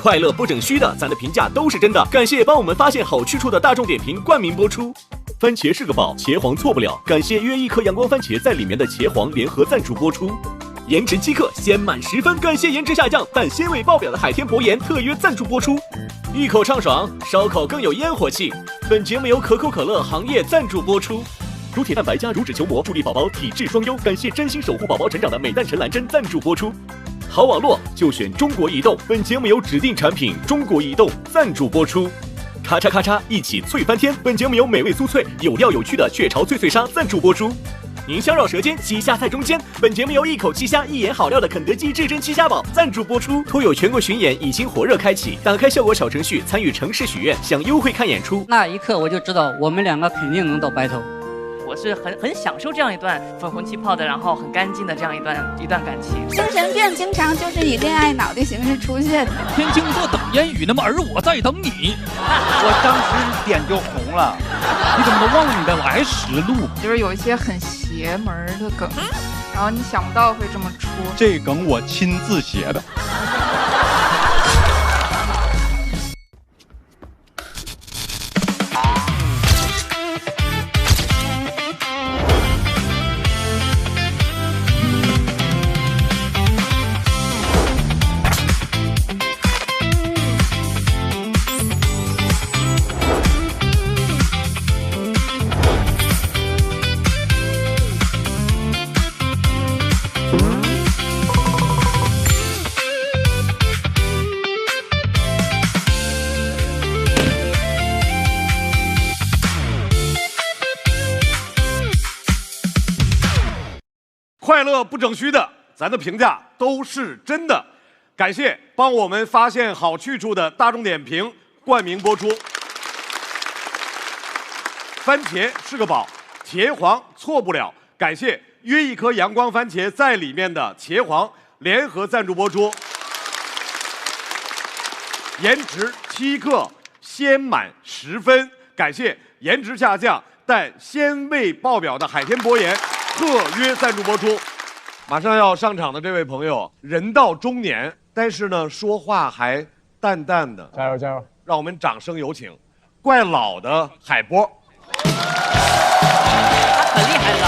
快乐不整虚的，咱的评价都是真的。感谢帮我们发现好去处的大众点评冠名播出。番茄是个宝，茄皇错不了。感谢约一颗阳光番茄在里面的茄皇联合赞助播出。颜值饥客鲜满10分，感谢颜值下降但鲜味爆表的海天博颜特约赞助播出。一口畅爽，烧烤更有烟火气。本节目由可口可乐行业赞助播出。乳铁蛋白加乳脂球膜，助力宝宝体质双优。感谢真心守护宝宝成长的美蛋陈兰珍赞助播出。好网络就选中国移动，本节目由指定产品中国移动赞助播出。咔嚓咔嚓，一起脆翻天！本节目由美味酥脆、有料有趣的雀巢脆脆鲨赞助播出。宁香绕舌尖，鸡虾在中间。本节目由一口鸡虾一眼好料的肯德基至臻鸡虾堡赞助播出。兔友全国巡演已经火热开启，打开效果小程序参与城市许愿，享优惠看演出。那一刻我就知道我们两个肯定能到白头。我是很享受这样一段粉红气泡的，然后很干净的这样一段感情。精神病经常就是以恋爱脑的形式出现的。天秤座等烟雨，那么而我在等你。我当时脸就红了。你怎么都忘了你的来时路？就是有一些很邪门的梗，然后你想不到会这么出。这梗我亲自写的。快乐不整虚的，咱的评价都是真的。感谢帮我们发现好去处的大众点评冠名播出。番茄是个宝，茄皇错不了。感谢约一颗阳光番茄在里面的茄皇联合赞助播出。颜值7克，鲜满10分。感谢颜值下降但鲜味爆表的海天博颜特约赞助播出。马上要上场的这位朋友，人到中年，但是呢，说话还淡淡的。加油加油！让我们掌声有请，怪老的海波。他可厉害了。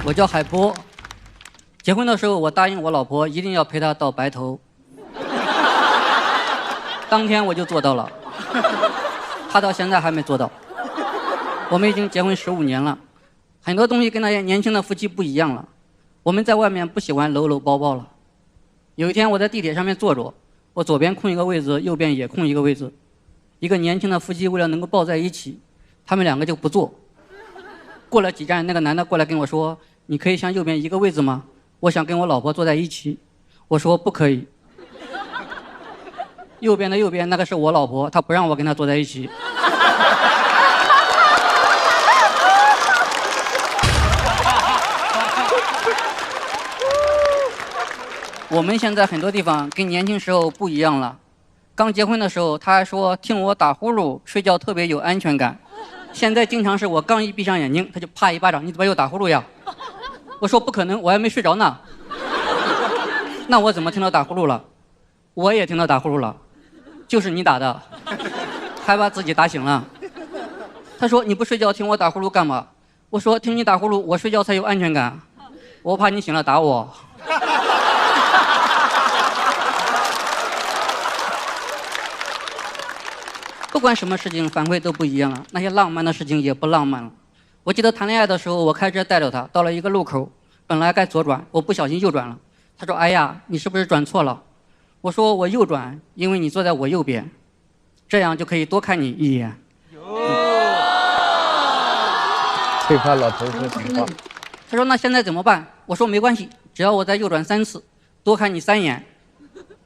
我叫海波，结婚的时候我答应我老婆一定要陪她到白头。当天我就做到了，他到现在还没做到。我们已经结婚15年了，很多东西跟那些年轻的夫妻不一样了。我们在外面不喜欢搂搂抱抱了。有一天我在地铁上面坐着，我左边空一个位置，右边也空一个位置。一个年轻的夫妻为了能够抱在一起，他们两个就不坐。过了几站，那个男的过来跟我说：“你可以向右边一个位置吗？我想跟我老婆坐在一起。”我说：“不可以。”右边的右边那个是我老婆，她不让我跟她坐在一起。我们现在很多地方跟年轻时候不一样了。刚结婚的时候，他还说听我打呼噜睡觉特别有安全感。现在经常是我刚一闭上眼睛，他就啪一巴掌：“你怎么又打呼噜呀？”我说：“不可能，我还没睡着呢。”那我怎么听到打呼噜了？我也听到打呼噜了。就是你打的，还把自己打醒了。他说：“你不睡觉听我打呼噜干嘛？”我说：“听你打呼噜，我睡觉才有安全感。我怕你醒了打我。”不管什么事情反馈都不一样了，那些浪漫的事情也不浪漫了。我记得谈恋爱的时候，我开车带着他到了一个路口，本来该左转，我不小心右转了。他说：“哎呀，你是不是转错了？”我说：“我右转，因为你坐在我右边，这样就可以多看你一眼。”这块老头说情话。他说：“那现在怎么办？”我说：“没关系，只要我再右转3次，多看你3眼，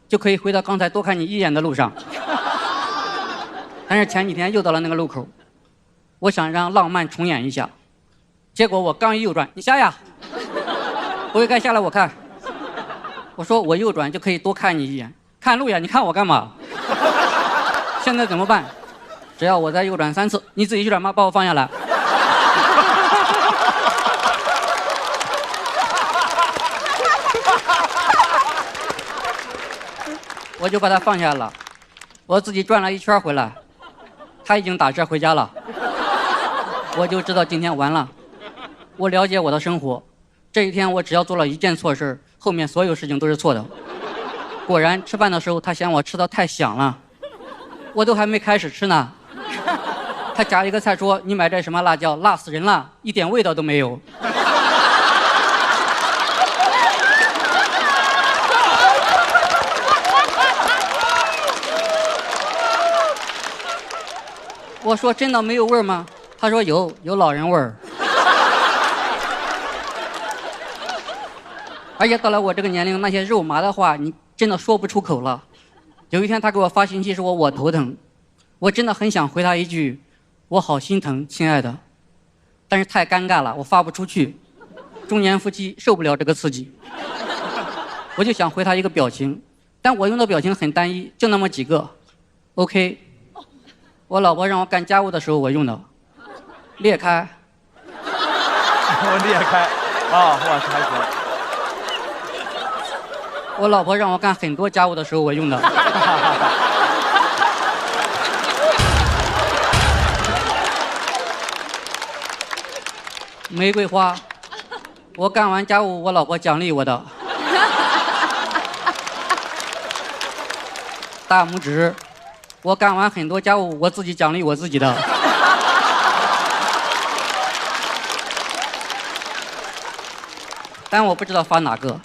就可以回到刚才多看你1眼的路上。”但是前几天又到了那个路口，我想让浪漫重演一下，结果我刚一右转，你下呀！不会该下来我看。我说我右转就可以多看你一眼，看路呀，你看我干嘛？现在怎么办？只要我再右转3次，你自己去转吗？把我放下来。我就把他放下了。我自己转了一圈回来，他已经打车回家了。我就知道今天完了。我了解我的生活，这一天我只要做了一件错事，后面所有事情都是错的。果然吃饭的时候，他嫌我吃的太香了，我都还没开始吃呢。他夹一个菜说：“你买这什么辣椒，辣死人了，一点味道都没有。”我说：“真的没有味儿吗？”他说：“有老人味儿。”而且到了我这个年龄，那些肉麻的话，你真的说不出口了。有一天他给我发信息说我头疼，我真的很想回他一句：“我好心疼，亲爱的。”但是太尴尬了，我发不出去。中年夫妻受不了这个刺激，我就想回他一个表情，但我用的表情很单一，就那么几个。OK， 我老婆让我干家务的时候我用的，裂开。我裂开啊，我还行。我老婆让我干很多家务的时候我用的。玫瑰花，我干完家务我老婆奖励我的。大拇指，我干完很多家务我自己奖励我自己的。但我不知道发哪个，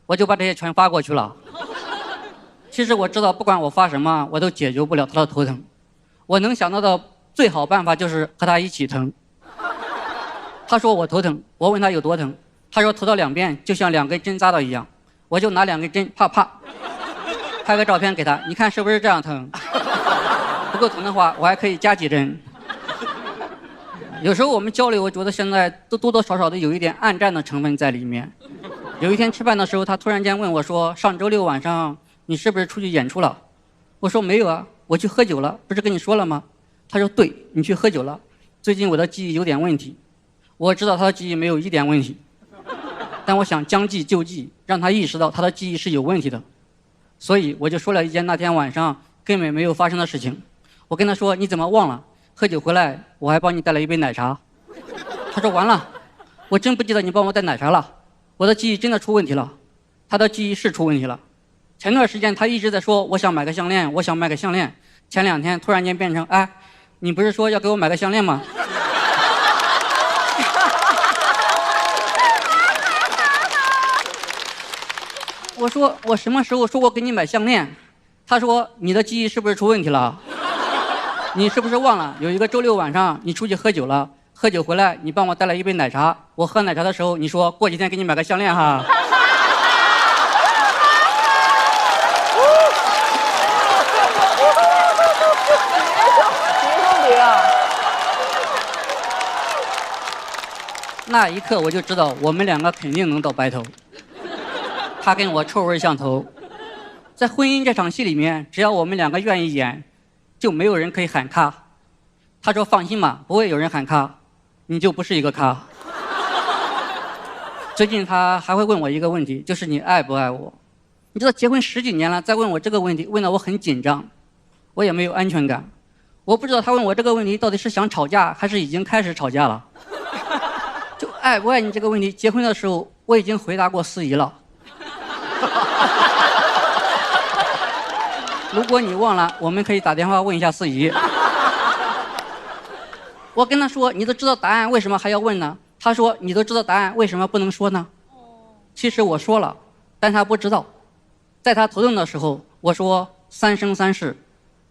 我就把这些全发过去了。其实我知道，不管我发什么，我都解决不了他的头疼。我能想到的最好办法就是和他一起疼。他说我头疼，我问他有多疼，他说头到两边就像2根针扎的一样，我就拿2根针啪啪拍个照片给他，你看是不是这样疼？不够疼的话，我还可以加几针。有时候我们交流，我觉得现在都多多少少的有一点暗战的成分在里面。有一天吃饭的时候，他突然间问我说：“上周六晚上你是不是出去演出了？”我说：“没有啊，我去喝酒了，不是跟你说了吗？”他说：“对，你去喝酒了。最近我的记忆有点问题。”我知道他的记忆没有一点问题，但我想将计就计，让他意识到他的记忆是有问题的。所以我就说了一件那天晚上根本没有发生的事情。我跟他说：“你怎么忘了？喝酒回来我还帮你带了一杯奶茶。”他说：“完了，我真不记得你帮我带奶茶了，我的记忆真的出问题了。”他的记忆是出问题了。前段时间他一直在说我想买个项链，我想买个项链。前2天突然间变成：“哎，你不是说要给我买个项链吗？”我说我什么时候说过给你买项链？他说你的记忆是不是出问题了？你是不是忘了有一个周六晚上你出去喝酒了？喝酒回来你帮我带了一杯奶茶，我喝奶茶的时候你说过几天给你买个项链哈。那一刻我就知道我们2个肯定能到白头。他跟我臭味相投，在婚姻这场戏里面，只要我们2个愿意演，就没有人可以喊咔。他说放心吧，不会有人喊咔，你就不是一个咔。最近他还会问我一个问题，就是你爱不爱我？你知道结婚10几年了，再问我这个问题，问得我很紧张，我也没有安全感。我不知道他问我这个问题到底是想吵架，还是已经开始吵架了。就爱不爱你这个问题，结婚的时候我已经回答过司仪了。如果你忘了，我们可以打电话问一下司仪。我跟他说：“你都知道答案，为什么还要问呢？”他说：“你都知道答案，为什么不能说呢？”其实我说了，但他不知道。在他头疼的时候，我说：“3生3世，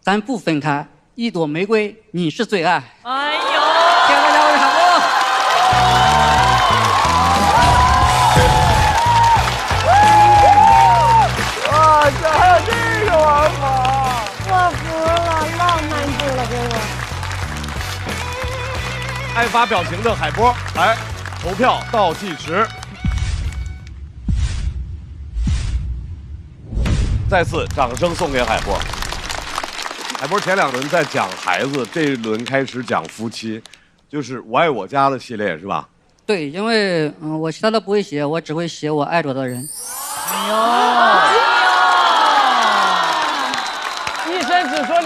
咱不分开，一朵玫瑰，你是最爱。”哎呦！谢谢大家，我是海波。哇塞，还有这个玩法！我服了，浪漫死了，给我！爱发表情的海波，来投票倒计时。再次掌声送给海波。海波前2轮在讲孩子，这一轮开始讲夫妻，就是我爱我家的系列是吧？对，因为我其他的不会写，我只会写我爱着的人。哎呦！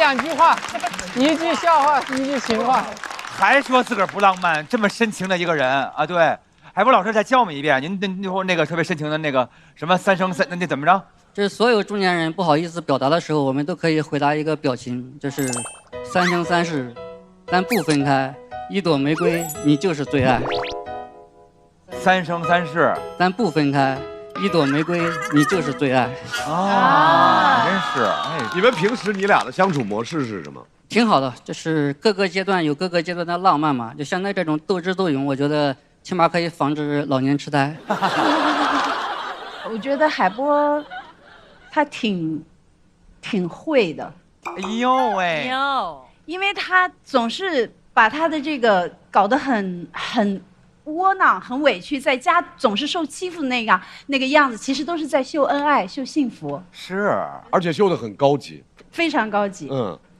2句话，1句笑话，1句情话。还说自个儿不浪漫，这么深情的一个人啊！对，海波老师再教我们一遍，您那个特别深情的那个什么3生3，那怎么着？这是所有中年人不好意思表达的时候，我们都可以回答一个表情，就是3生3世，咱不分开，一朵玫瑰，你就是最爱。3生3世，咱不分开，一朵玫瑰，你就是最爱。真是。哎，你们平时你俩的相处模式是什么？挺好的，就是各个阶段有各个阶段的浪漫嘛。就现在这种斗智斗勇，我觉得起码可以防止老年痴呆。我觉得海波他挺会的。哎呦喂！因为他总是把他的这个搞得很窝囊、很委屈，在家总是受欺负那个样子，其实都是在秀恩爱、秀幸福。是，而且秀得很高级，非常高级。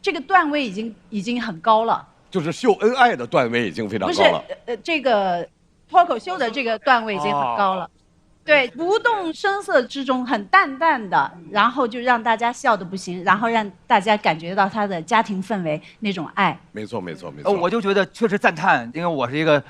这个段位已经很高了。就是秀恩爱的段位已经非常高了。不是，这个脱口秀的这个段位已经很高了。对，不动声色之中，很淡淡的，然后就让大家笑得不行，然后让大家感觉到他的家庭氛围那种爱。没错。我就觉得确实赞叹，因为我是一个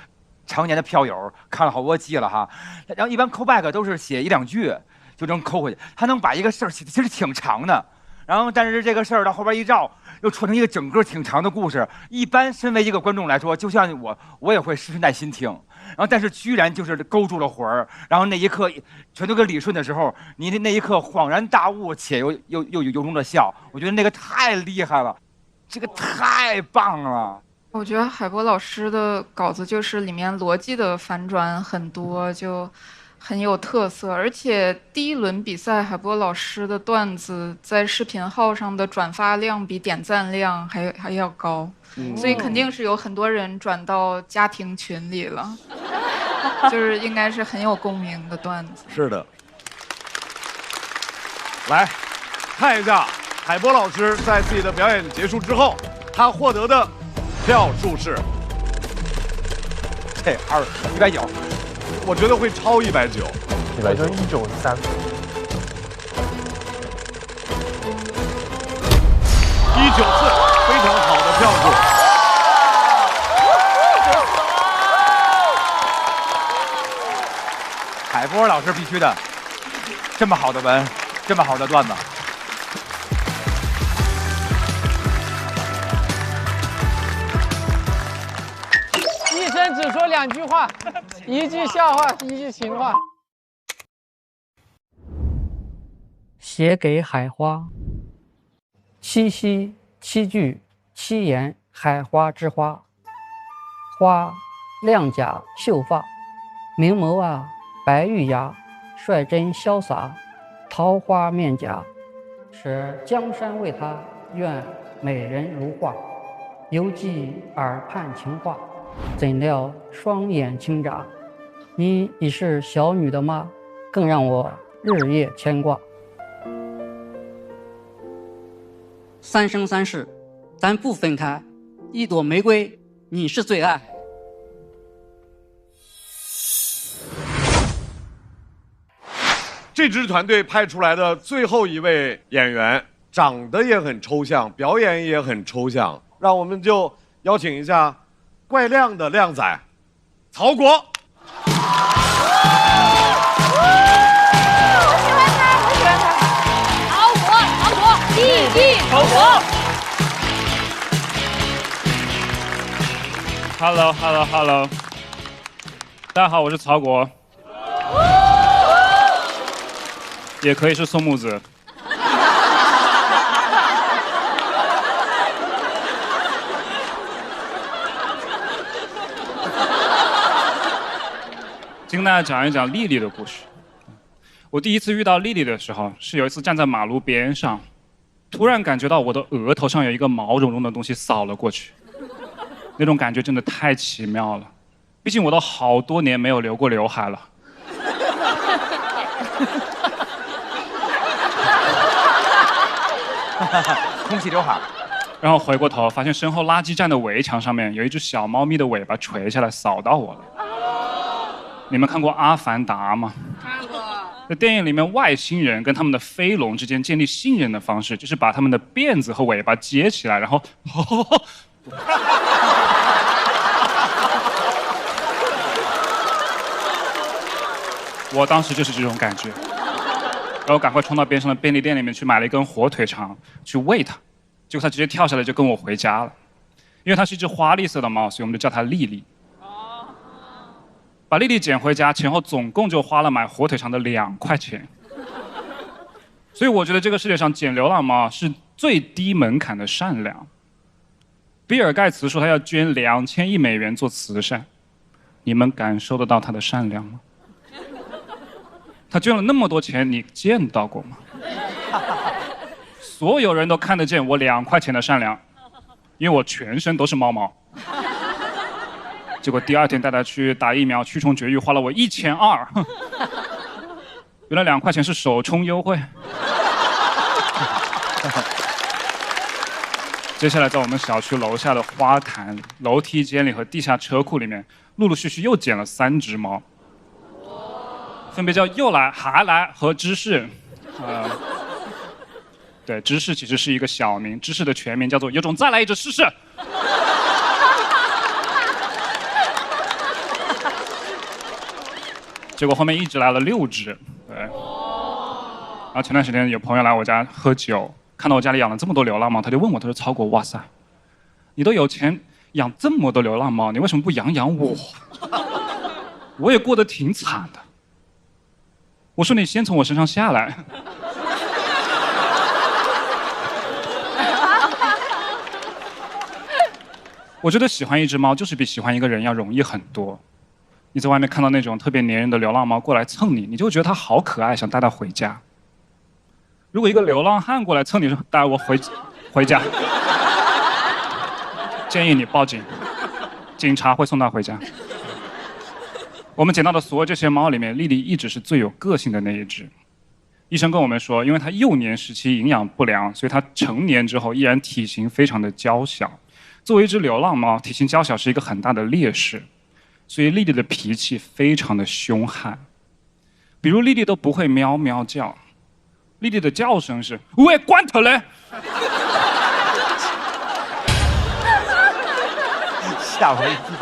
常年的票友，看了好多季了哈。然后一般 call back 都是写1、2句就能扣回去，他能把一个事儿其实挺长的，然后但是这个事儿到后边一绕，又串成一个整个挺长的故事。一般身为一个观众来说，就像我也会失去耐心听。然后，但是居然就是勾住了魂儿，然后那一刻全都给理顺的时候，你那一刻恍然大悟，且又由衷的笑，我觉得那个太厉害了，这个太棒了。我觉得海波老师的稿子就是里面逻辑的反转很多，就很有特色，而且第1轮比赛海波老师的段子在视频号上的转发量比点赞量还要高，所以肯定是有很多人转到家庭群里了，就是应该是很有共鸣的段子。是的。来看一下海波老师在自己的表演结束之后，他获得的票数是190，我觉得会超190，193，非常好的票数。海波老师必须的，这么好的文，这么好的段子。一生只说2句话，1句笑话，1句情话。写给海花。七夕7句7言海花之花。花亮甲秀发，明眸啊白玉牙，率真潇洒，桃花面颊。使江山为他，愿美人如画。犹记耳畔情话，怎料双眼轻眨。你已是小女的妈，更让我日夜牵挂。3生3世，咱不分开，一朵玫瑰，你是最爱。这支团队派出来的最后一位演员，长得也很抽象，表演也很抽象，让我们就邀请一下怪亮的亮仔，曹国。曹国 ，Hello， 大家好，我是曹国，也可以是宋木子。今天跟大家讲一讲丽丽的故事。我第一次遇到丽丽的时候，是有一次站在马路边上，突然感觉到我的额头上有一个毛茸茸的东西扫了过去，那种感觉真的太奇妙了。毕竟我都好多年没有留过刘海了。空气刘海。然后回过头，发现身后垃圾站的围墙上面有一只小猫咪的尾巴垂下来扫到我了。你们看过《阿凡达》吗？看过。在电影里面，外星人跟他们的飞龙之间建立信任的方式，就是把他们的辫子和尾巴接起来，然后，我当时就是这种感觉，然后赶快冲到边上的便利店里面去买了一根火腿肠去喂它，结果它直接跳下来就跟我回家了，因为它是一只花栗色的猫，所以我们就叫它丽丽。把丽丽捡回家前后总共就花了买火腿肠的2块钱，所以我觉得这个世界上捡流浪猫是最低门槛的善良。比尔盖茨说他要捐2000亿美元做慈善，你们感受得到他的善良吗？他捐了那么多钱，你见到过吗？所有人都看得见我2块钱的善良，因为我全身都是猫毛。结果第2天带他去打疫苗驱虫绝育，花了我1200。原来2块钱是首充优惠。接下来在我们小区楼下的花坛、楼梯间里和地下车库里面，陆陆续续又捡了3只猫，分别叫又来、还来和芝士。对，芝士其实是一个小名，芝士的全名叫做有种再来一只试试。结果后面一直来了6只，对。然后前段时间有朋友来我家喝酒，看到我家里养了这么多流浪猫，他就问我，他说：“曹果，哇塞，你都有钱养这么多流浪猫，你为什么不养养我？我也过得挺惨的。”我说：“你先从我身上下来。”我觉得喜欢一只猫就是比喜欢一个人要容易很多。你在外面看到那种特别粘人的流浪猫过来蹭你，你就觉得它好可爱，想带它回家。如果一个流浪汉过来蹭你说带我回家，建议你报警，警察会送他回家。我们捡到的所有这些猫里面，丽丽一直是最有个性的那一只。医生跟我们说，因为它幼年时期营养不良，所以它成年之后依然体型非常的娇小。作为一只流浪猫，体型娇小是一个很大的劣势。所以丽丽的脾气非常的凶悍，比如丽丽都不会喵喵叫，丽丽的叫声是“喂，罐头嘞”，吓我一跳，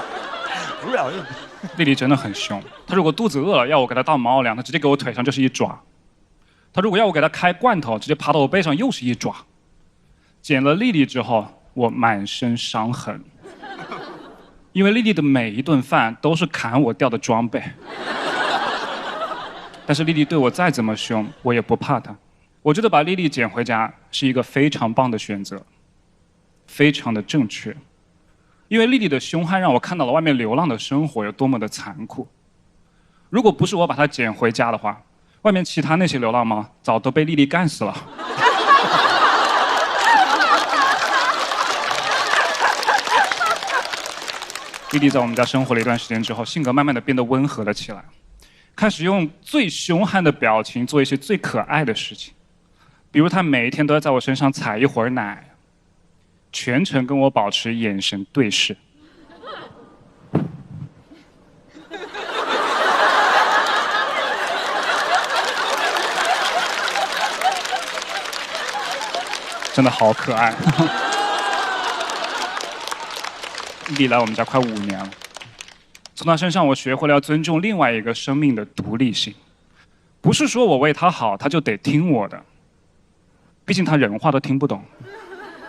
不是，丽丽真的很凶。她如果肚子饿了，要我给她倒猫粮，她直接给我腿上就是一爪；她如果要我给她开罐头，直接爬到我背上又是一爪。捡了丽丽之后，我满身伤痕。因为丽丽的每一顿饭都是砍我掉的装备，但是丽丽对我再怎么凶，我也不怕她。我觉得把丽丽捡回家是一个非常棒的选择，非常的正确。因为丽丽的凶悍让我看到了外面流浪的生活有多么的残酷。如果不是我把她捡回家的话，外面其他那些流浪猫早都被丽丽干死了。丽丽在我们家生活了一段时间之后，性格慢慢的变得温和了起来，开始用最凶悍的表情做一些最可爱的事情，比如她每一天都要在我身上踩一会儿奶，全程跟我保持眼神对视。真的好可爱。丽丽来我们家快5年了，从她身上我学会了要尊重另外一个生命的独立性，不是说我为她好，她就得听我的，毕竟她人话都听不懂，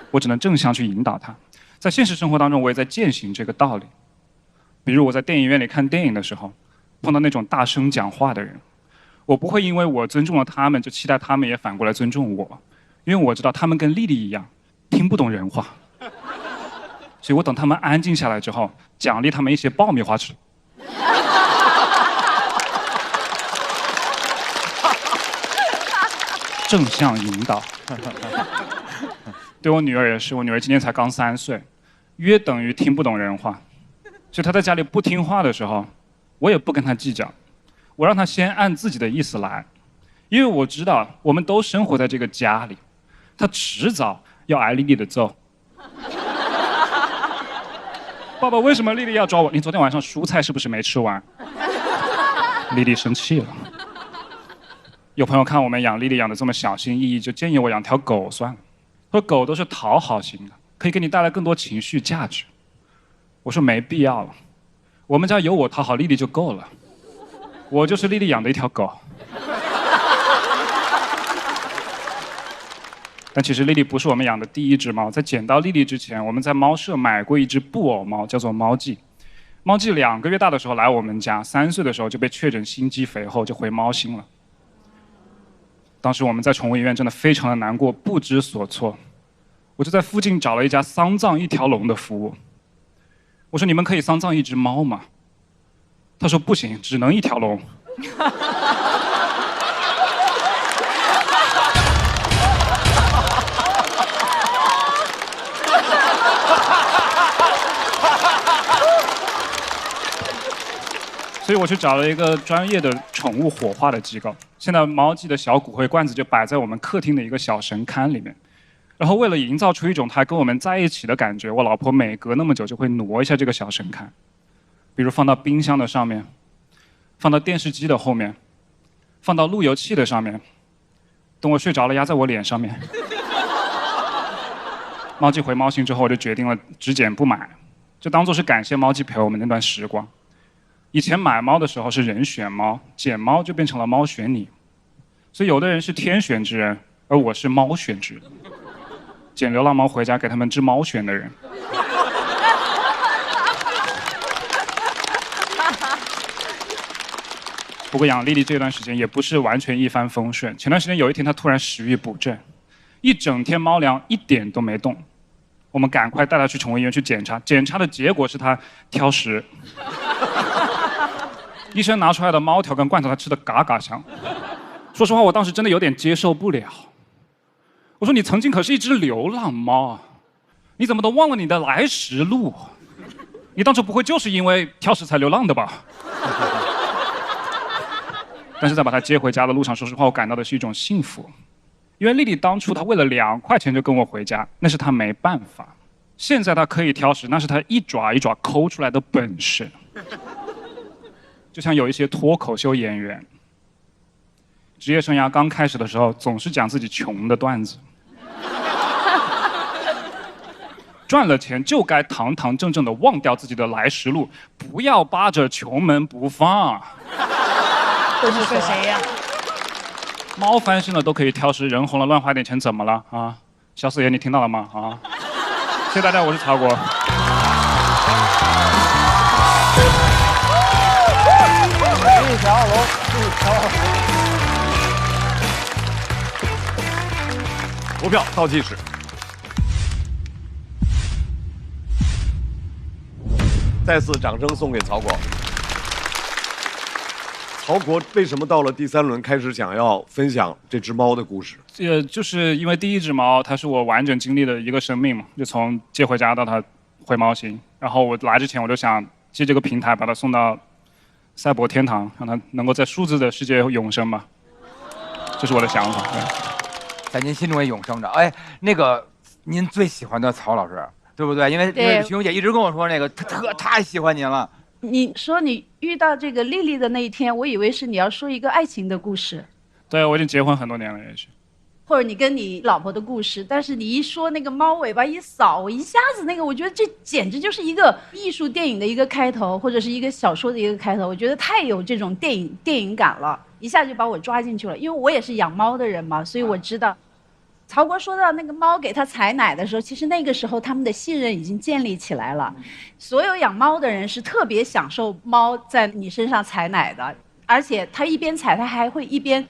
我只能正向去引导她。在现实生活当中，我也在践行这个道理。比如我在电影院里看电影的时候，碰到那种大声讲话的人，我不会因为我尊重了他们，就期待他们也反过来尊重我，因为我知道他们跟丽丽一样，听不懂人话。所以我等他们安静下来之后，奖励他们一些爆米花吃。正向引导。对我女儿也是，我女儿今年才刚3岁，约等于听不懂人话。所以她在家里不听话的时候，我也不跟她计较，我让她先按自己的意思来，因为我知道我们都生活在这个家里，她迟早要挨丽丽的揍。爸爸，为什么丽丽要抓我？你昨天晚上蔬菜是不是没吃完？丽丽生气了。有朋友看我们养莉莉养的这么小心翼翼，就建议我养条狗算了。说狗都是讨好型的，可以给你带来更多情绪价值。我说没必要了，我们家有我讨好莉莉就够了。我就是莉莉养的一条狗。但其实莉莉不是我们养的第一只猫，在捡到莉莉之前，我们在猫舍买过一只布偶猫，叫做猫记。猫记2个月大的时候来我们家，3岁的时候就被确诊心肌肥厚，就回猫星了。当时我们在宠物医院真的非常的难过，不知所措。我就在附近找了一家丧葬1条龙的服务。我说你们可以丧葬一只猫吗？他说不行，只能1条龙。所以我去找了一个专业的宠物火化的机构。现在猫记的小骨灰罐子就摆在我们客厅的一个小神龛里面。然后为了营造出一种它跟我们在一起的感觉，我老婆每隔那么久就会挪一下这个小神龛，比如放到冰箱的上面，放到电视机的后面，放到路由器的上面，等我睡着了压在我脸上面。猫记回猫星之后，我就决定了只捡不买，就当做是感谢猫记陪我们那段时光。以前买猫的时候是人选猫，捡猫就变成了猫选你，所以有的人是天选之人，而我是猫选之人，捡流浪猫回家给他们治猫癣的人。不过养莉莉这段时间也不是完全一帆风顺，前段时间有一天她突然食欲不振，一整天猫粮一点都没动，我们赶快带她去宠物医院去检查，检查的结果是她挑食。医生拿出来的猫条跟罐头，他吃的嘎嘎香。说实话，我当时真的有点接受不了。我说你曾经可是一只流浪猫啊，你怎么都忘了你的来时路？你当初不会就是因为挑食才流浪的吧？但是在把它接回家的路上，说实话，我感到的是一种幸福，因为莉莉当初她为了2块钱就跟我回家，那是她没办法。现在她可以挑食，那是她一爪一爪抠出来的本事。就像有一些脱口秀演员，职业生涯刚开始的时候，总是讲自己穷的段子。赚了钱就该堂堂正正的忘掉自己的来时路，不要扒着穷门不放。都是说谁呀？猫翻身了都可以挑食，人红了乱花点钱怎么了啊？小四爷，你听到了吗？啊！谢谢大家，我是曹国。一条龙，一条龙。投票倒计时。再次掌声送给曹国。曹国为什么到了第3轮开始想要分享这只猫的故事？就是因为第一只猫，它是我完整经历的一个生命嘛，就从接回家到它回猫星。然后我来之前我就想借这个平台把它送到赛博天堂，让它能够在数字的世界永生吧，这是我的想法。在您心中也永生着。哎，那个您最喜欢的曹老师，对不对？因为徐荣姐一直跟我说那个她太喜欢您了。你说你遇到这个莉莉的那一天，我以为是你要说一个爱情的故事。对，我已经结婚很多年了，也是。或者你跟你老婆的故事，但是你一说那个猫尾巴一扫，我一下子那个，我觉得这简直就是一个艺术电影的一个开头，或者是一个小说的一个开头，我觉得太有这种电影感了，一下就把我抓进去了。因为我也是养猫的人嘛，所以我知道。曹国说到那个猫给他采奶的时候，其实那个时候他们的信任已经建立起来了。所有养猫的人是特别享受猫在你身上采奶的，而且他一边采，他还会一边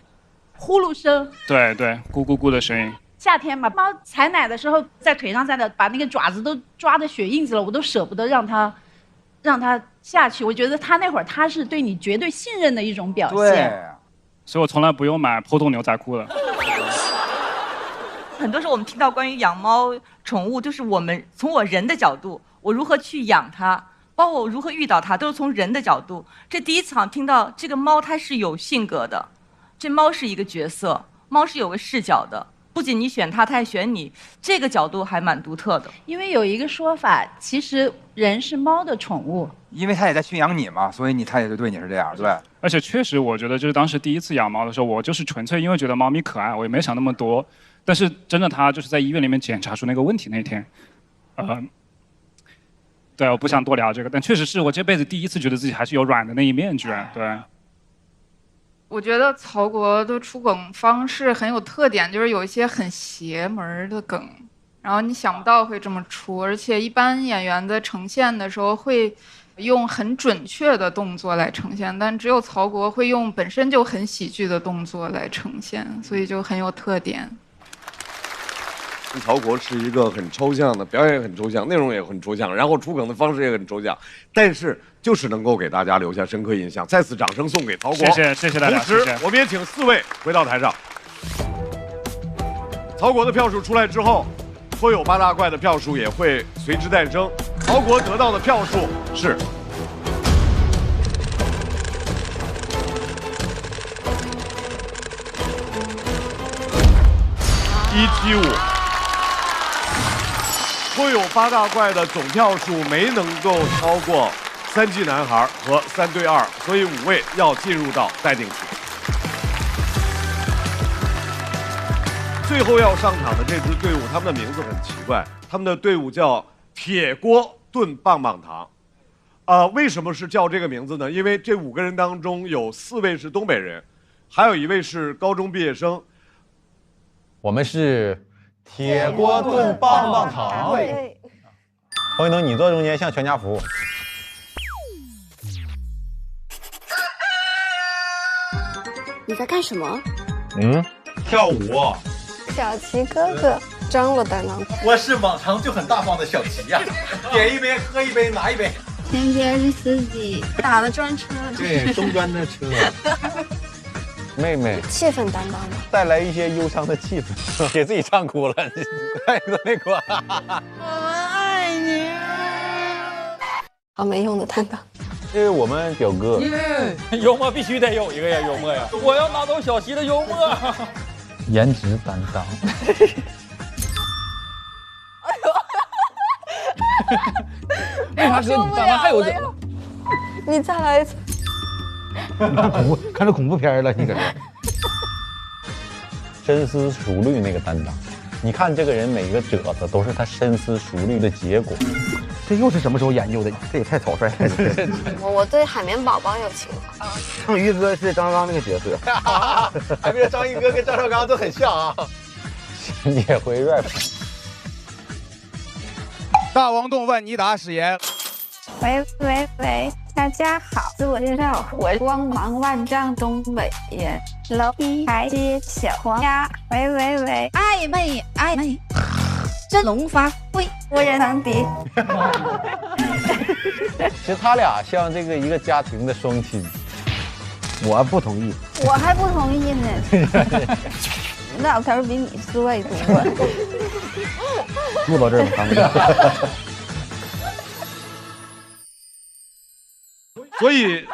呼噜声，对对，咕咕咕的声音。夏天嘛，猫采奶的时候在腿上在那把那个爪子都抓的血印子了，我都舍不得让它下去。我觉得它那会儿它是对你绝对信任的一种表现。对，所以我从来不用买破洞牛仔裤了。很多时候我们听到关于养猫宠物，就是从我人的角度，我如何去养它，包括我如何遇到它，都是从人的角度。这第一次听到这个猫它是有性格的，这猫是一个角色，猫是有个视角的，不仅你选他，他还选你，这个角度还蛮独特的。因为有一个说法，其实人是猫的宠物，因为他也在驯养你嘛，所以他也就对你是这样，对。而且确实，我觉得就是当时第一次养猫的时候，我就是纯粹因为觉得猫咪可爱，我也没想那么多。但是真的，他就是在医院里面检查出那个问题那天，对，我不想多聊这个，但确实是我这辈子第一次觉得自己还是有软的那一面，居然对。我觉得曹国的出梗方式很有特点，就是有一些很邪门的梗，然后你想不到会这么出，而且一般演员在呈现的时候会用很准确的动作来呈现，但只有曹国会用本身就很喜剧的动作来呈现，所以就很有特点。曹国是一个很抽象的，表演也很抽象，内容也很抽象，然后出梗的方式也很抽象，但是就是能够给大家留下深刻印象。再次掌声送给曹国，谢谢大家。同时，我们也请4位回到台上。曹国的票数出来之后，脱友8大怪的票数也会随之诞生。曹国得到的票数是175。脱友8大怪的总票数没能够超过3季男孩和3对2，所以5位要进入到待定期。最后要上场的这支队伍，他们的名字很奇怪，他们的队伍叫铁锅炖棒棒糖。为什么是叫这个名字呢？因为这5个人当中有4位是东北人，还有1位是高中毕业生。我们是铁锅炖棒棒糖。黄一农，你坐中间，像全家福。你在干什么？跳舞。小齐哥哥张罗的呢。我是往常就很大方的小齐呀，点一杯喝一杯拿一杯。前边是司机，打的专车。对，中专的车。妹妹，气氛担当吧，带来一些忧伤的气氛，给自己唱哭了，太那个。我们爱你。好没用的担当。这是我们表哥。幽默必须得有一个呀，幽默呀！我要拿走小齐的幽默。颜值担当。为啥哥你刚才还有这？你再来一次。看着恐怖片了，你搁这深思熟虑那个担当，你看这个人每一个褶子都是他深思熟虑的结果。这又是什么时候研究的？这也太草率了。我对海绵宝宝有情怀。章鱼哥是张刚那个角色，还别章鱼哥跟赵少刚都很像啊。也会 rap。大王洞问你答史岩。喂，大家好，自我介绍，我光芒万丈东北人，楼一台阶小黄鸭。喂，暧昧，真龙发会，无人能敌。其实他俩像这个一个家庭的双亲。我不同意。我还不同意呢。那老头比你帅多了。录到这儿吧，他们。所以，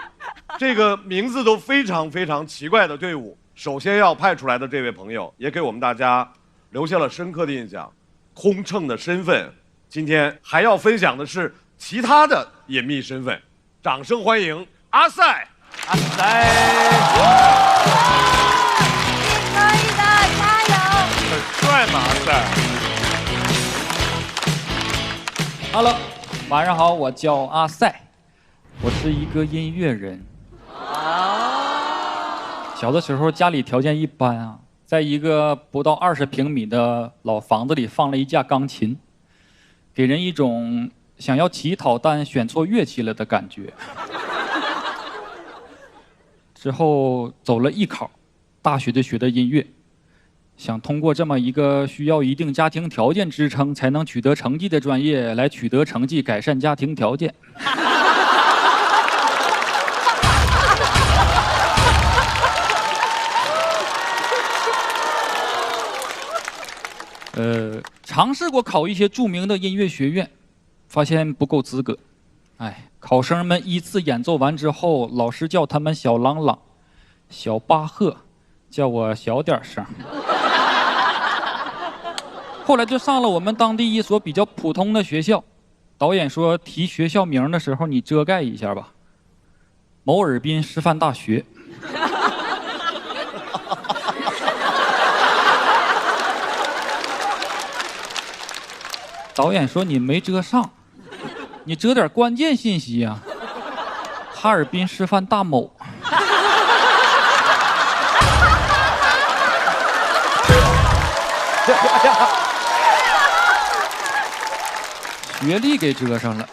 这个名字都非常非常奇怪的队伍，首先要派出来的这位朋友，也给我们大家留下了深刻的印象。空乘的身份，今天还要分享的是其他的隐秘身份。掌声欢迎阿赛！阿赛，可以的，加油！很帅嘛，阿赛。Hello， 晚上好，我叫阿赛。我是一个音乐人。小的时候家里条件一般啊，在一个不到20平米的老房子里放了一架钢琴，给人一种想要乞讨但选错乐器了的感觉。之后走了艺考，大学就学的音乐，想通过这么一个需要一定家庭条件支撑才能取得成绩的专业来取得成绩，改善家庭条件。尝试过考一些著名的音乐学院，发现不够资格。考生们依次演奏完之后，老师叫他们小朗朗、小巴赫，叫我小点声。后来就上了我们当地一所比较普通的学校。导演说提学校名的时候你遮盖一下吧，某尔滨师范大学。导演说你没遮上，你遮点关键信息呀、哈尔滨师范大某。学历给遮上了。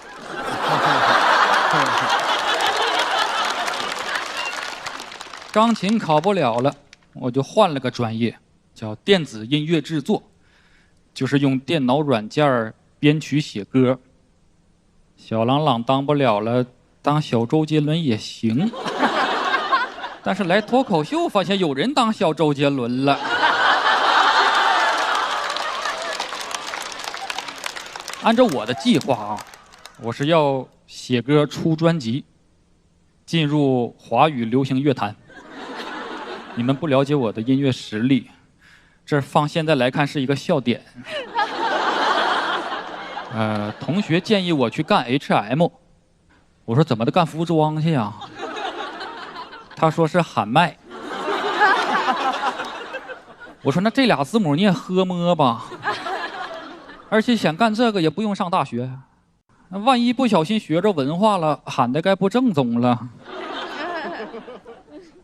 钢琴考不了了，我就换了个专业，叫电子音乐制作，就是用电脑软件编曲写歌。小郎朗当不了了，当小周杰伦也行。但是来脱口秀发现有人当小周杰伦了。按照我的计划啊，我是要写歌出专辑，进入华语流行乐坛。你们不了解我的音乐实力，这放现在来看是一个笑点。同学建议我去干 HM， 我说怎么的干服装去呀？他说是喊麦。我说那这俩字母你也喝摸吧。而且想干这个也不用上大学，万一不小心学着文化了，喊的该不正宗了。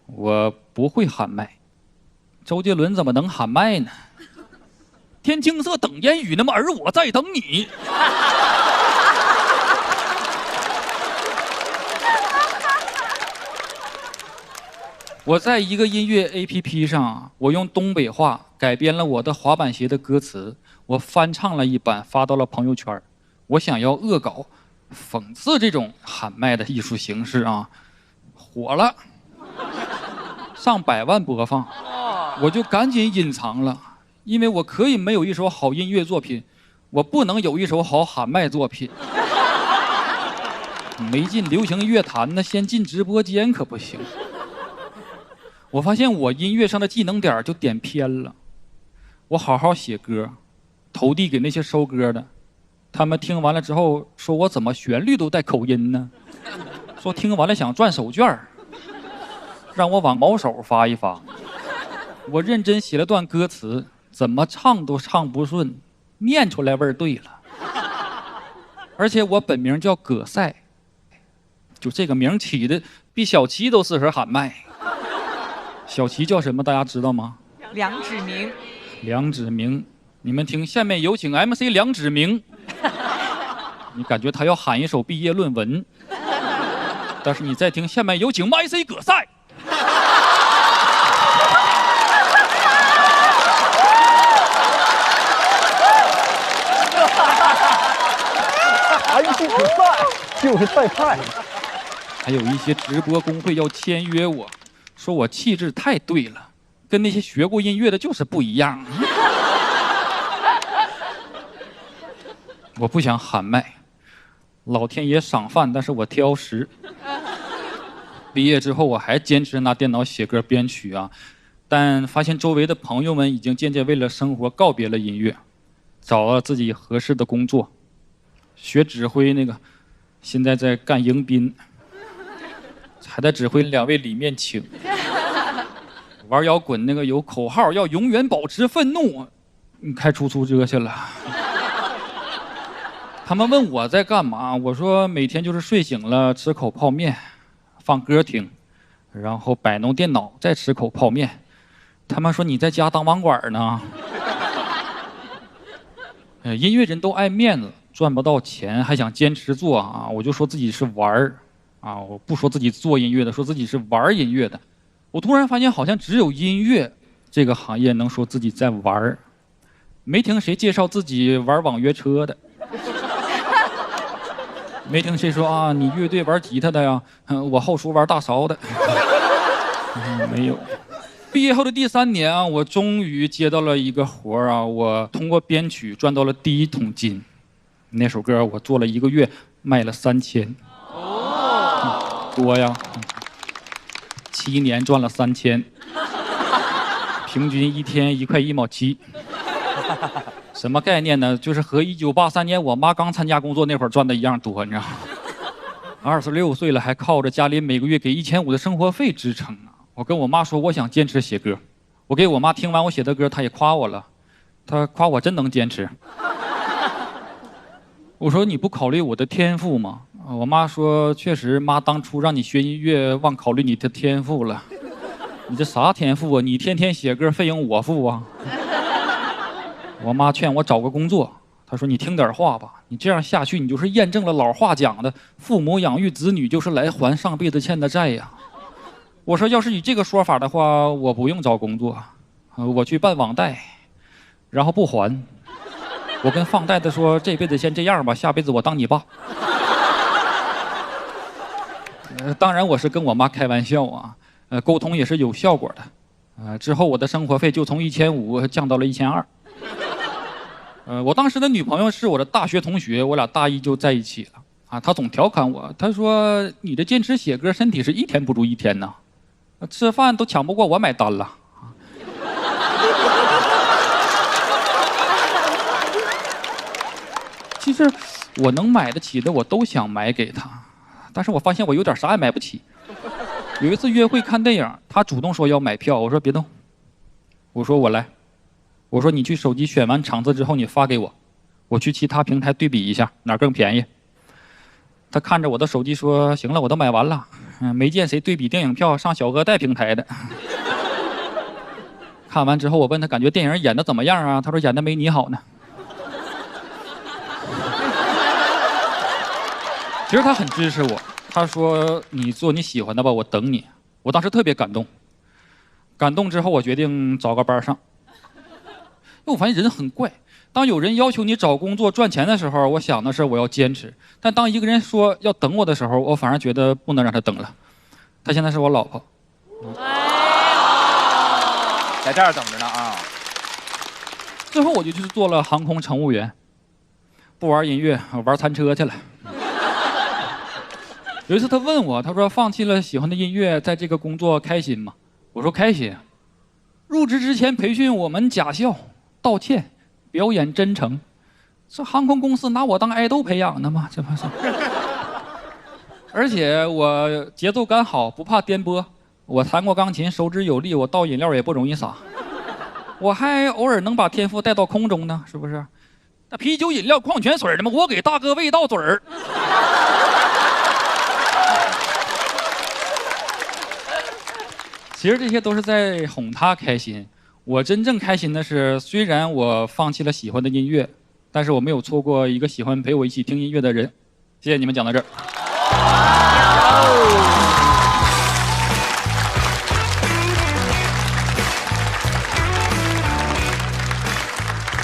我不会喊麦，周杰伦怎么能喊麦呢？天青色等烟雨，那么而我在等你。我在一个音乐 APP 上，我用东北话改编了我的滑板鞋的歌词。我翻唱了一版发到了朋友圈，我想要恶搞讽刺这种喊麦的艺术形式啊，火了，上百万播放，我就赶紧隐藏了，因为我可以没有一首好音乐作品，我不能有一首好喊麦作品。没进流行乐坛呢，先进直播间可不行。我发现我音乐上的技能点就点偏了，我好好写歌投递给那些收歌的，他们听完了之后说我怎么旋律都带口音呢？说听完了想赚手绢，让我往毛手发一发。我认真写了段歌词，怎么唱都唱不顺，念出来味儿对了。而且我本名叫葛赛，就这个名起的比小齐都适合喊麦。小齐叫什么？大家知道吗？梁指明。梁指明。你们听，下面有请 MC 梁指明。你感觉他要喊一首毕业论文，但是你再听，下面有请 MC 葛赛。MC 葛赛就是赛派。还有一些直播工会要签约我，说我气质太对了，跟那些学过音乐的就是不一样。我不想喊麦，老天爷赏饭，但是我挑食。毕业之后我还坚持拿电脑写歌编曲啊，但发现周围的朋友们已经渐渐为了生活告别了音乐，找了自己合适的工作。学指挥那个，现在在干迎宾，还在指挥2位李面请。玩摇滚那个有口号要永远保持愤怒，开出租车去了。他们问我在干嘛，我说每天就是睡醒了吃口泡面，放歌听，然后摆弄电脑再吃口泡面。他们说你在家当网管呢。音乐人都爱面子，赚不到钱还想坚持做啊，我就说自己是玩儿啊，我不说自己做音乐的，说自己是玩音乐的。我突然发现好像只有音乐这个行业能说自己在玩儿，没听谁介绍自己玩网约车的。没听谁说啊，你乐队玩吉他的呀？我后厨玩大勺的。没有。毕业后的第3年啊，我终于接到了一个活儿啊，我通过编曲赚到了第1桶金。那首歌我做了1个月，卖了3000。多呀！7年赚了3000，平均1天1块1毛7。什么概念呢？就是和1983年我妈刚参加工作那会儿赚的一样多，你知道吗？26岁了还靠着家里每个月给1500的生活费支撑啊！我跟我妈说我想坚持写歌，我给我妈听完我写的歌，她也夸我了，她夸我真能坚持。我说你不考虑我的天赋吗？我妈说确实，妈当初让你学音乐忘考虑你的天赋了。你这啥天赋啊？你天天写歌，费用我付啊。我妈劝我找个工作，她说你听点话吧，你这样下去，你就是验证了老话讲的，父母养育子女就是来还上辈子欠的债呀。我说要是以这个说法的话，我不用找工作，我去办网贷，然后不还。我跟放贷的说，这辈子先这样吧，下辈子我当你爸。当然我是跟我妈开玩笑啊，沟通也是有效果的。之后我的生活费就从1500降到了1200。我当时的女朋友是我的大学同学，我俩大一就在一起了啊。她总调侃我，她说你的坚持写歌，身体是一天不如一天呐，吃饭都抢不过我买单了。其实我能买得起的我都想买给她，但是我发现我有点啥也买不起。有一次约会看电影，她主动说要买票，我说别动，我说我来，我说你去手机选完场次之后你发给我，我去其他平台对比一下哪儿更便宜。她看着我的手机说行了，我都买完了，没见谁对比电影票上小额贷平台的。看完之后我问她感觉电影演的怎么样啊？她说演的没你好呢。其实他很支持我，他说你做你喜欢的吧，我等你。我当时特别感动，感动之后我决定找个班上。因为我发现人很怪，当有人要求你找工作赚钱的时候，我想的是我要坚持，但当一个人说要等我的时候，我反而觉得不能让他等了。她现在是我老婆，在这儿等着呢啊。最后我就去做了航空乘务员，不玩音乐，我玩餐车去了。有一次他问我，他说放弃了喜欢的音乐，在这个工作开心吗？我说开心。入职之前培训我们假笑、道歉、表演真诚，这航空公司拿我当爱豆培养的吗？这不是。而且我节奏感好，不怕颠簸。我弹过钢琴，手指有力，我倒饮料也不容易洒。我还偶尔能把天赋带到空中呢，是不是？那啤酒、饮料、矿泉水的嘛，我给大哥喂到嘴儿。其实这些都是在哄他开心。我真正开心的是，虽然我放弃了喜欢的音乐，但是我没有错过一个喜欢陪我一起听音乐的人。谢谢你们，讲到这儿。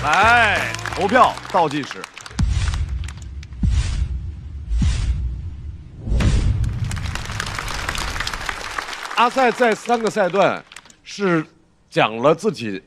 来投票倒计时。阿赛在3个赛段是讲了自己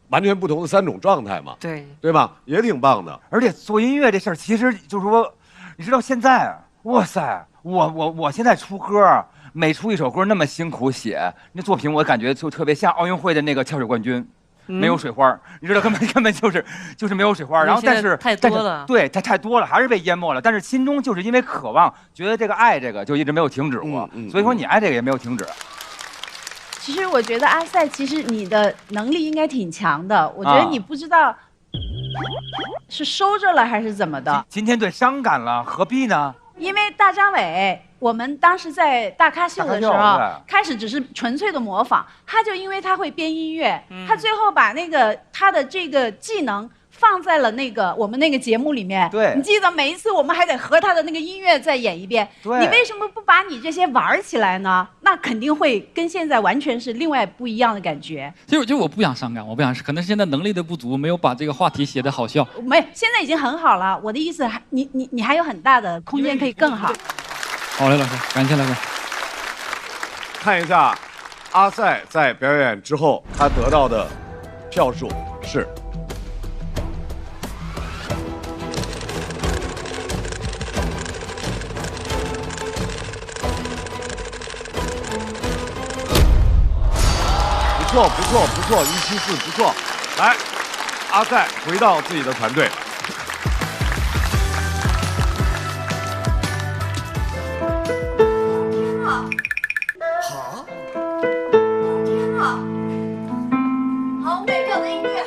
完全不同的3种状态嘛？对吧？也挺棒的。而且做音乐这事儿，其实就是说，你知道现在，哇塞，我现在出歌，每出一首歌那么辛苦写，那作品我感觉就特别像奥运会的那个跳水冠军。没有水花，你知道根本就是没有水花，然后但是太多了，对，它太多了，还是被淹没了。但是心中就是因为渴望，觉得这个爱这个就一直没有停止过，所以说你爱这个也没有停止。其实我觉得阿赛，其实你的能力应该挺强的，我觉得你不知道是收着了还是怎么的。今天对伤感了，何必呢？因为大张伟，我们当时在大咖秀的时候，开始只是纯粹的模仿，他就因为他会编音乐，他最后把那个他的这个技能放在了那个我们那个节目里面。对，你记得每一次我们还得和他的那个音乐再演一遍。对，你为什么不把你这些玩起来呢？那肯定会跟现在完全是另外不一样的感觉。就我不想伤感，我不想，可能是现在能力的不足，没有把这个话题写得好笑。没，现在已经很好了。我的意思还，你还有很大的空间可以更好。好嘞，老师，感谢老师。看一下阿赛在表演之后他得到的票数是。不错，174不错。来，阿塞回到自己的团队。好，好美妙的音乐。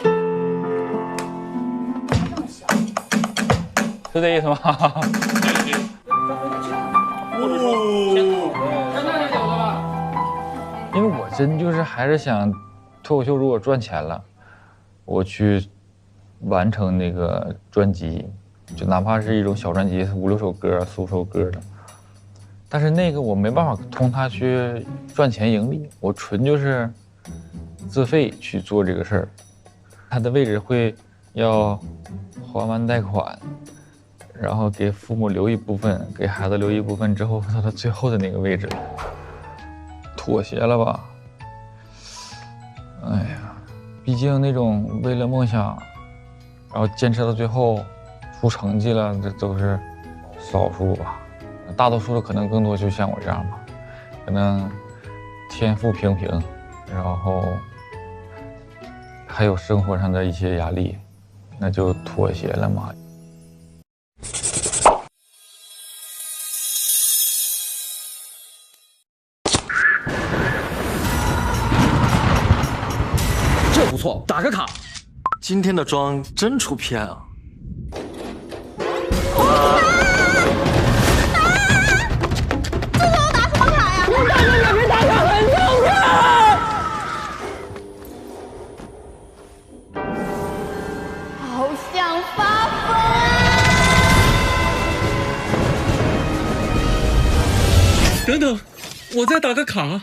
是这意思吗？因为我真就是还是想，脱口秀如果赚钱了，我去完成那个专辑，就哪怕是一种小专辑，5、6首歌、4、5首歌的。但是那个我没办法通它去赚钱盈利，我纯就是自费去做这个事儿。它的位置会要还完贷款，然后给父母留一部分，给孩子留一部分之后，到他最后的那个位置，妥协了吧？哎呀，毕竟那种为了梦想，然后坚持到最后，出成绩了，这都是少数吧。大多数的可能更多就像我这样吧，可能天赋平平，然后还有生活上的一些压力，那就妥协了嘛。这不错，打个卡。今天的妆真出片啊！好想发疯等等，我再打个卡。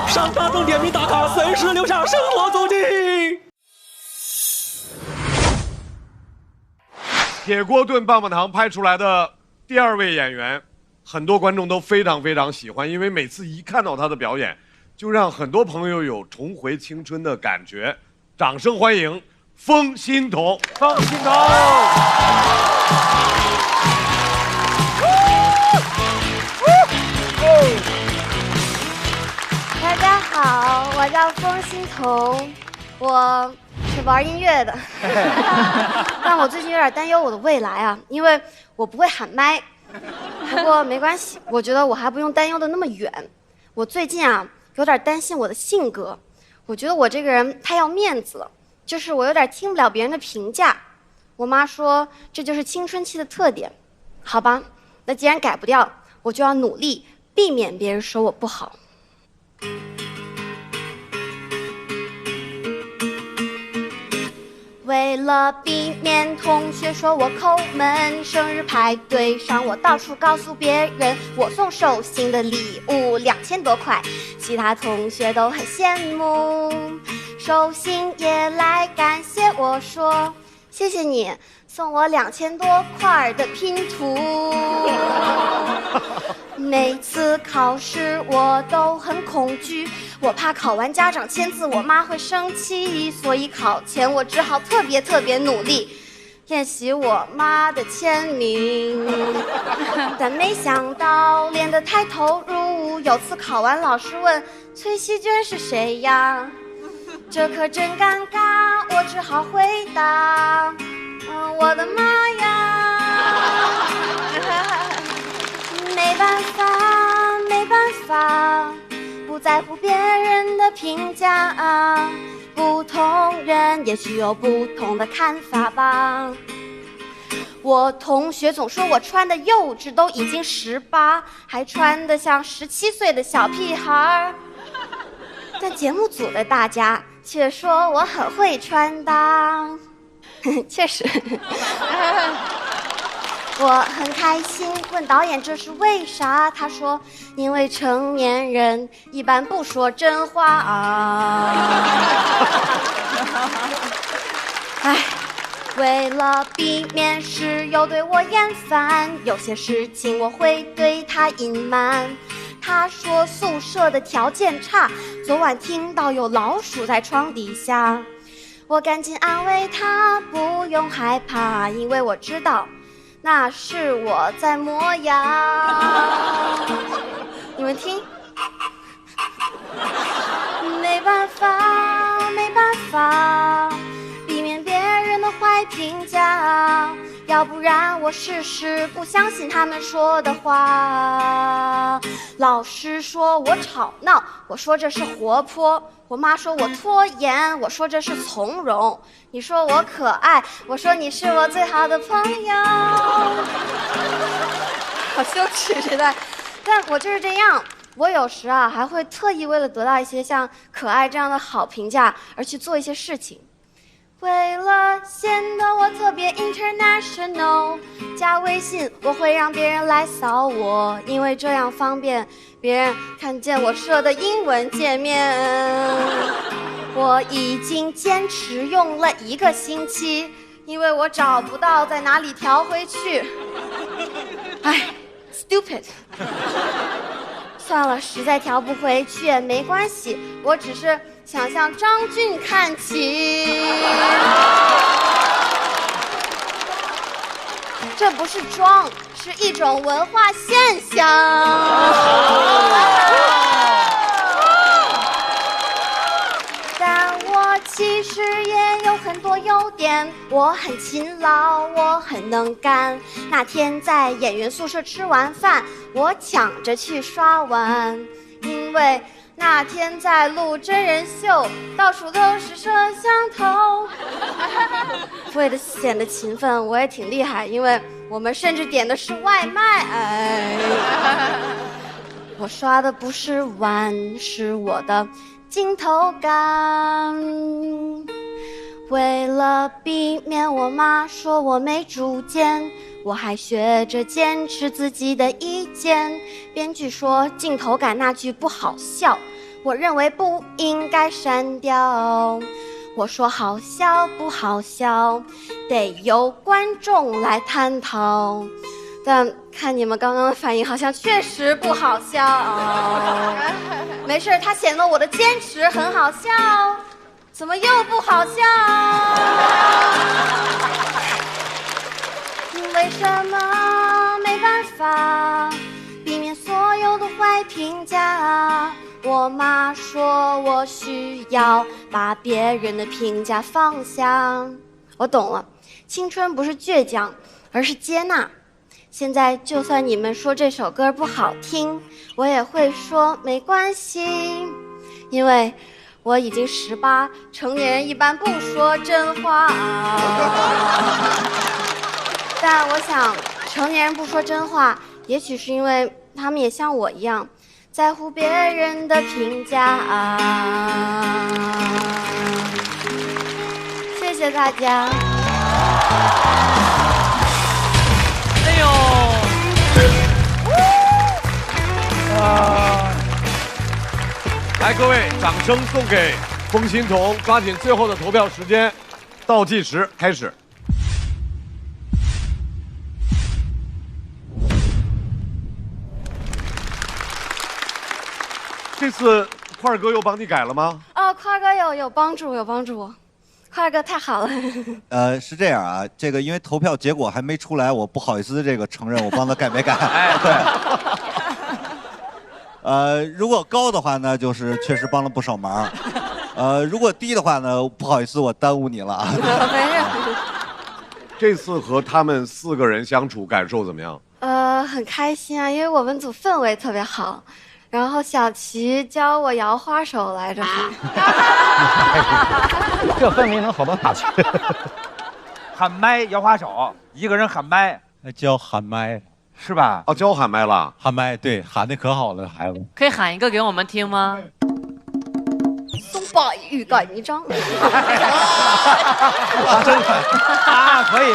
上大众点评打卡，随时留下生活足迹。铁锅炖棒棒糖拍出来的第2位演员，很多观众都非常非常喜欢，因为每次一看到他的表演，就让很多朋友有重回青春的感觉。掌声欢迎封欣彤！封欣彤！大家好，我叫封欣彤，我是玩音乐的，但我最近有点担忧我的未来啊，因为我不会喊麦。不过没关系，我觉得我还不用担忧的那么远。我最近啊有点担心我的性格，我觉得我这个人太要面子了，就是我有点听不了别人的评价。我妈说这就是青春期的特点，好吧，那既然改不掉，我就要努力避免别人说我不好。为了避免同学说我抠门，生日派对上我到处告诉别人我送手心的礼物2000多块，其他同学都很羡慕，手心也来感谢我说谢谢你送我2000多块的拼图。每次考试我都很恐惧，我怕考完家长签字我妈会生气，所以考前我只好特别努力练习我妈的签名。但没想到练得太投入，有次考完老师问崔熙娟是谁呀，这可真尴尬，我只好回答我的妈呀。没办法，不在乎别人的评价，不同人也许有不同的看法吧。我同学总说我穿的幼稚，都已经18，还穿得像17岁的小屁孩，但节目组的大家却说我很会穿搭。确实。我很开心，问导演这是为啥，他说因为成年人一般不说真话啊。哎，为了避免室友对我厌烦，有些事情我会对他隐瞒。他说宿舍的条件差，昨晚听到有老鼠在床底下，我赶紧安慰他不用害怕，因为我知道那是我在磨牙。你们听，没办法，避免别要不然我试试不相信他们说的话。老师说我吵闹，我说这是活泼；我妈说我拖延，我说这是从容；你说我可爱，我说你是我最好的朋友。好羞耻现在，但我就是这样。我有时啊还会特意为了得到一些像可爱这样的好评价而去做一些事情。为了显得我特别 international， 加微信我会让别人来扫我，因为这样方便别人看见我设的英文界面。我已经坚持用了1个星期，因为我找不到在哪里调回去。哎 ，stupid。算了，实在调不回去也没关系，我只是想向张俊看齐。这不是装，是一种文化现象。但我其实也有很多优点，我很勤劳，我很能干。那天在演员宿舍吃完饭，我抢着去刷碗，因为那天在录真人秀，到处都是摄像头。为了显得勤奋，我也挺厉害，因为我们甚至点的是外卖。哎，我刷的不是碗，是我的镜头感。为了避免我妈说我没主见，我还学着坚持自己的意见。编剧说镜头感那句不好笑，我认为不应该删掉。我说好笑不好笑，得由观众来探讨。但看你们刚刚的反应，好像确实不好笑。没事，它显得我的坚持很好笑。怎么又不好笑？为什么没办法避免所有的坏评价？我妈说我需要把别人的评价放下。我懂了，青春不是倔强，而是接纳。现在就算你们说这首歌不好听，我也会说没关系，因为我已经18，成年人一般不说真话。但我想，成年人不说真话，也许是因为他们也像我一样，在乎别人的评价。谢谢大家。哎呦！来，各位，掌声送给风欣彤，抓紧最后的投票时间，倒计时开始。这次块儿哥又帮你改了吗？哦，块哥有帮助，有帮助。块哥太好了。是这样啊，这个因为投票结果还没出来，我不好意思这个承认我帮他改没改。哎，对。如果高的话呢，就是确实帮了不少忙。如果低的话呢，不好意思，我耽误你了啊。没事。这次和他们4个人相处感受怎么样？很开心啊，因为我们组氛围特别好。然后小齐教我摇花手来着。这氛围能好到哪去？喊麦摇花手，一个人喊麦，教喊麦是吧？哦，教喊麦了，喊麦对，喊的可好了，孩子。可以喊一个给我们听吗？松柏欲盖弥彰。啊，可以。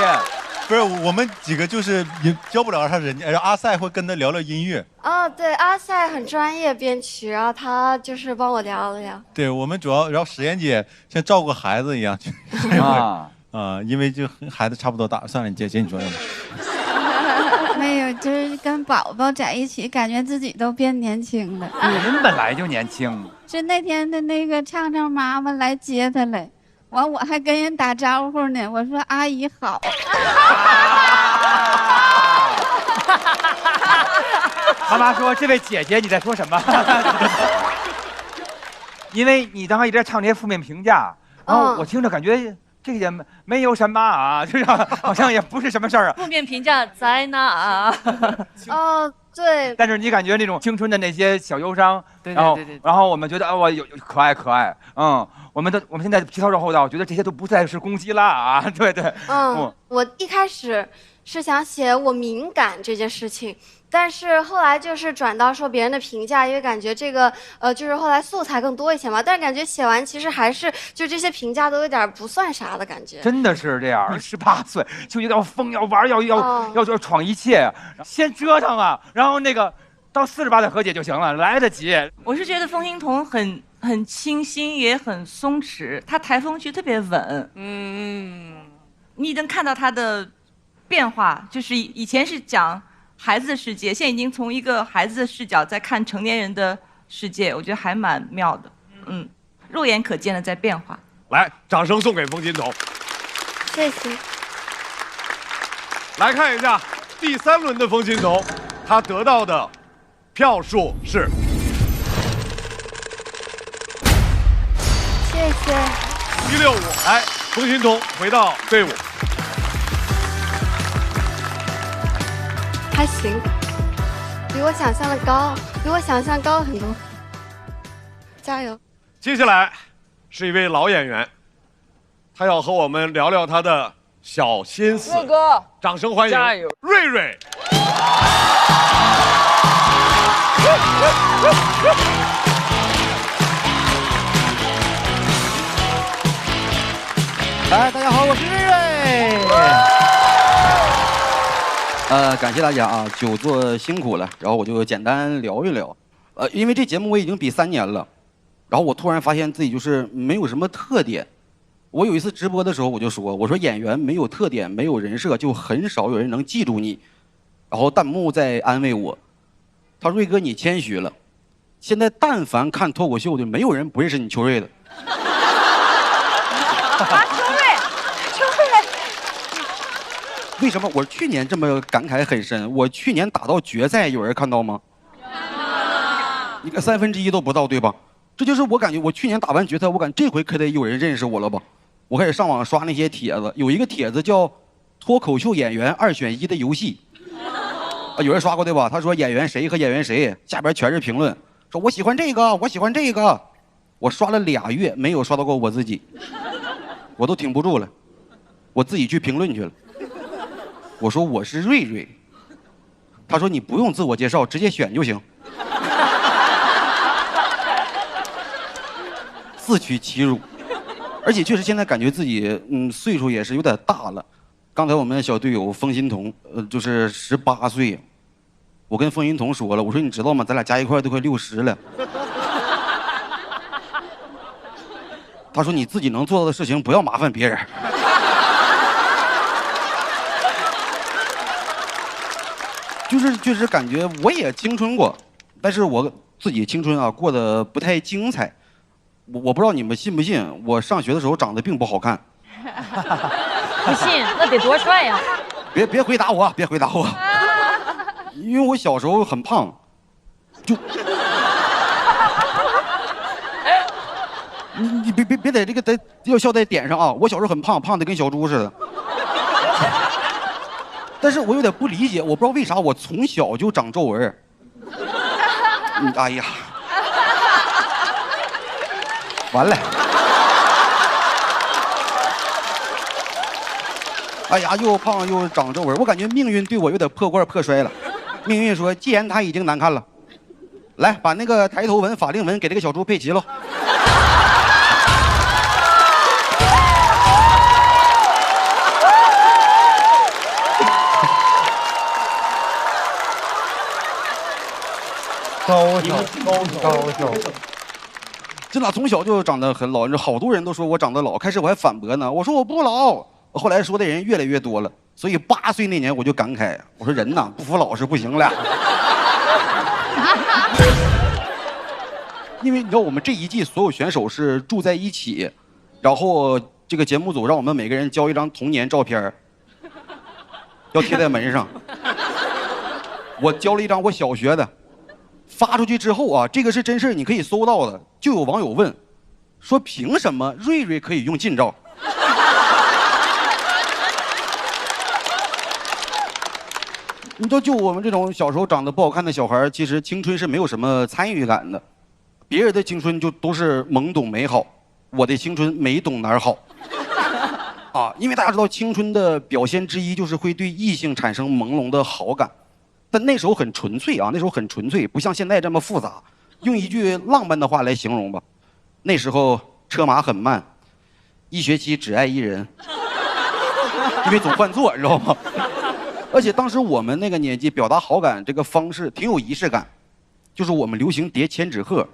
不是，我们几个就是也教不了他人家，阿赛会跟他聊聊音乐。哦，对，阿赛很专业编曲，然后他就是帮我聊了聊。对，我们主要，然后史妍姐像照顾孩子一样。因为就和孩子差不多大。算了，姐你说什么？没有，就是跟宝宝在一起，感觉自己都变年轻了。人本来就年轻。就那天的那个畅畅妈妈来接他了。完，我还跟人打招呼呢，我说阿姨好。妈妈说：“这位姐姐，你在说什么？”因为你刚才一直在唱这些负面评价，然后我听着感觉这个也没有什么啊，这个好像也不是什么事儿啊。负面评价在哪啊？哦，对。但是你感觉那种青春的那些小忧伤，对，然后我们觉得我有可爱，我们现在皮糙肉厚的，我觉得这些都不再是攻击了啊，对。我一开始是想写我敏感这件事情。但是后来就是转到说别人的评价，因为感觉这个就是后来素材更多一些嘛，但是感觉写完其实还是就这些评价都有点不算啥的感觉。真的是这样，18岁就要疯要玩要闯一切，先折腾啊，然后那个到48再和解就行了，来得及。我是觉得风心彤很清新，也很松弛，他台风区特别稳。你能看到他的变化，就是以前是讲孩子的世界，现在已经从一个孩子的视角在看成年人的世界，我觉得还蛮妙的。肉眼可见的在变化。来，掌声送给风心彤。谢谢。来看一下第3轮的风心彤，他得到的票数是。谢谢。165，来，风心彤回到队伍。还行，比我想象的高，比我想象高很多。加油！接下来是一位老演员，他要和我们聊聊他的小心思。瑞哥，掌声欢迎！加油，瑞瑞！大家好，我是瑞瑞。感谢大家啊，久坐辛苦了。然后我就简单聊一聊。因为这节目我已经比3年了，然后我突然发现自己就是没有什么特点。我有一次直播的时候我就说，我说演员没有特点，没有人设，就很少有人能记住你。然后弹幕在安慰我，他说瑞哥你谦虚了，现在但凡看脱口秀的，没有人不认识你邱瑞的。为什么我去年这么感慨很深？我去年打到决赛，有人看到吗？你看1/3都不到，对吧？这就是我感觉，我去年打完决赛，我感觉这回可得有人认识我了吧？我开始上网刷那些帖子，有一个帖子叫“脱口秀演员2选1的游戏”，有人刷过对吧？他说演员谁和演员谁，下边全是评论，说我喜欢这个，我喜欢这个。我刷了2月，没有刷到过我自己，我都挺不住了，我自己去评论去了。我说我是瑞瑞，他说你不用自我介绍，直接选就行。自取其辱，而且确实现在感觉自己岁数也是有点大了。刚才我们的小队友风心彤，就是18岁，我跟风心彤说了，我说你知道吗？咱俩加一块都快60了。他说你自己能做到的事情不要麻烦别人。确实感觉我也青春过，但是我自己青春啊过得不太精彩。我不知道你们信不信，我上学的时候长得并不好看。不信那得多帅呀！别回答我，别回答我，因为我小时候很胖，就你别在这个要笑在点上啊！我小时候很胖，胖的跟小猪似的。但是我有点不理解，我不知道为啥我从小就长皱纹。哎呀，完了！哎呀，又胖又长皱纹，我感觉命运对我有点破罐破摔了。命运说，既然他已经难看了，来把那个抬头纹、法令纹给这个小猪配齐喽。高手，真的从小就长得很老，好多人都说我长得老，开始我还反驳呢，我说我不老，后来说的人越来越多了，所以8岁那年我就感慨，我说人呐不服老是不行了。因为你知道我们这一季所有选手是住在一起，然后这个节目组让我们每个人交一张童年照片，要贴在门上。我交了一张我小学的。发出去之后啊，这个是真事，你可以搜到的。就有网友问，说凭什么瑞瑞可以用近照？你知道，就我们这种小时候长得不好看的小孩，其实青春是没有什么参与感的。别人的青春就都是懵懂美好，我的青春没懂哪儿好。啊，因为大家知道，青春的表现之一就是会对异性产生朦胧的好感，但那时候很纯粹啊，那时候很纯粹，不像现在这么复杂。用一句浪漫的话来形容吧，那时候车马很慢，一学期只爱一人，因为总换座，你知道吗？而且当时我们那个年纪表达好感这个方式挺有仪式感，就是我们流行叠千纸鹤，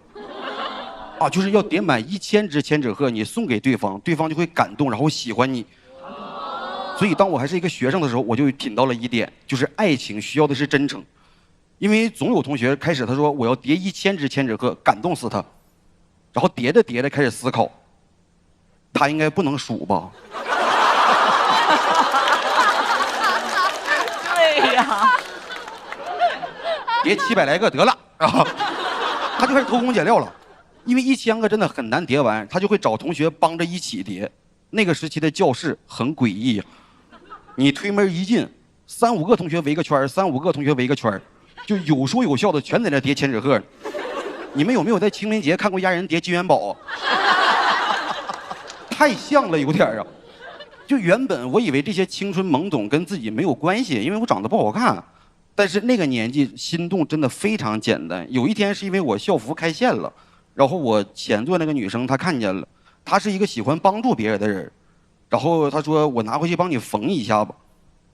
啊，就是要叠满1000只千纸鹤，你送给对方，对方就会感动，然后喜欢你。所以当我还是一个学生的时候，我就品到了一点，就是爱情需要的是真诚。因为总有同学开始他说我要叠1000只千纸鹤，感动死他，然后叠着叠着开始思考，他应该不能数吧？对呀，叠700来个得了啊，他就开始偷工减料了。因为1000个真的很难叠完，他就会找同学帮着一起叠。那个时期的教室很诡异，你推门一进，3、5个同学围个圈，3、5个同学围个圈，就有说有笑的全在那叠千纸鹤。你们有没有在清明节看过家人叠金元宝？太像了，有点啊。就原本我以为这些青春懵懂跟自己没有关系，因为我长得不好看。但是那个年纪心动真的非常简单。有一天是因为我校服开线了，然后我前座那个女生她看见了，她是一个喜欢帮助别人的人，然后她说我拿回去帮你缝一下吧。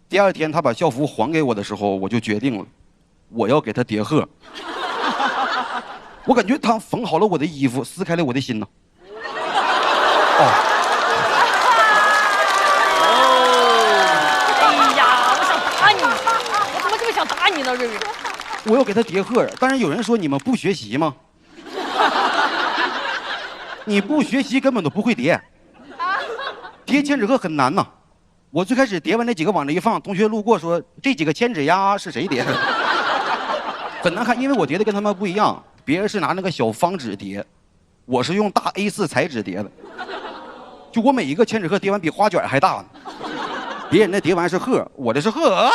第2天她把校服还给我的时候，我就决定了，我要给她叠鹤。我感觉她缝好了我的衣服，撕开了我的心呢。哦。想打你呢，这是。我要给他叠鹤，但是有人说你们不学习吗？你不学习根本都不会叠，叠千纸鹤很难呐。我最开始叠完那几个往这一放，同学路过说这几个千纸鸭是谁叠的？很难看，因为我叠的跟他们不一样，别人是拿那个小方纸叠，我是用大 A4 彩纸叠的。就我每一个千纸鹤叠完比花卷还大呢，别人那叠完是鹤，我这是鹤。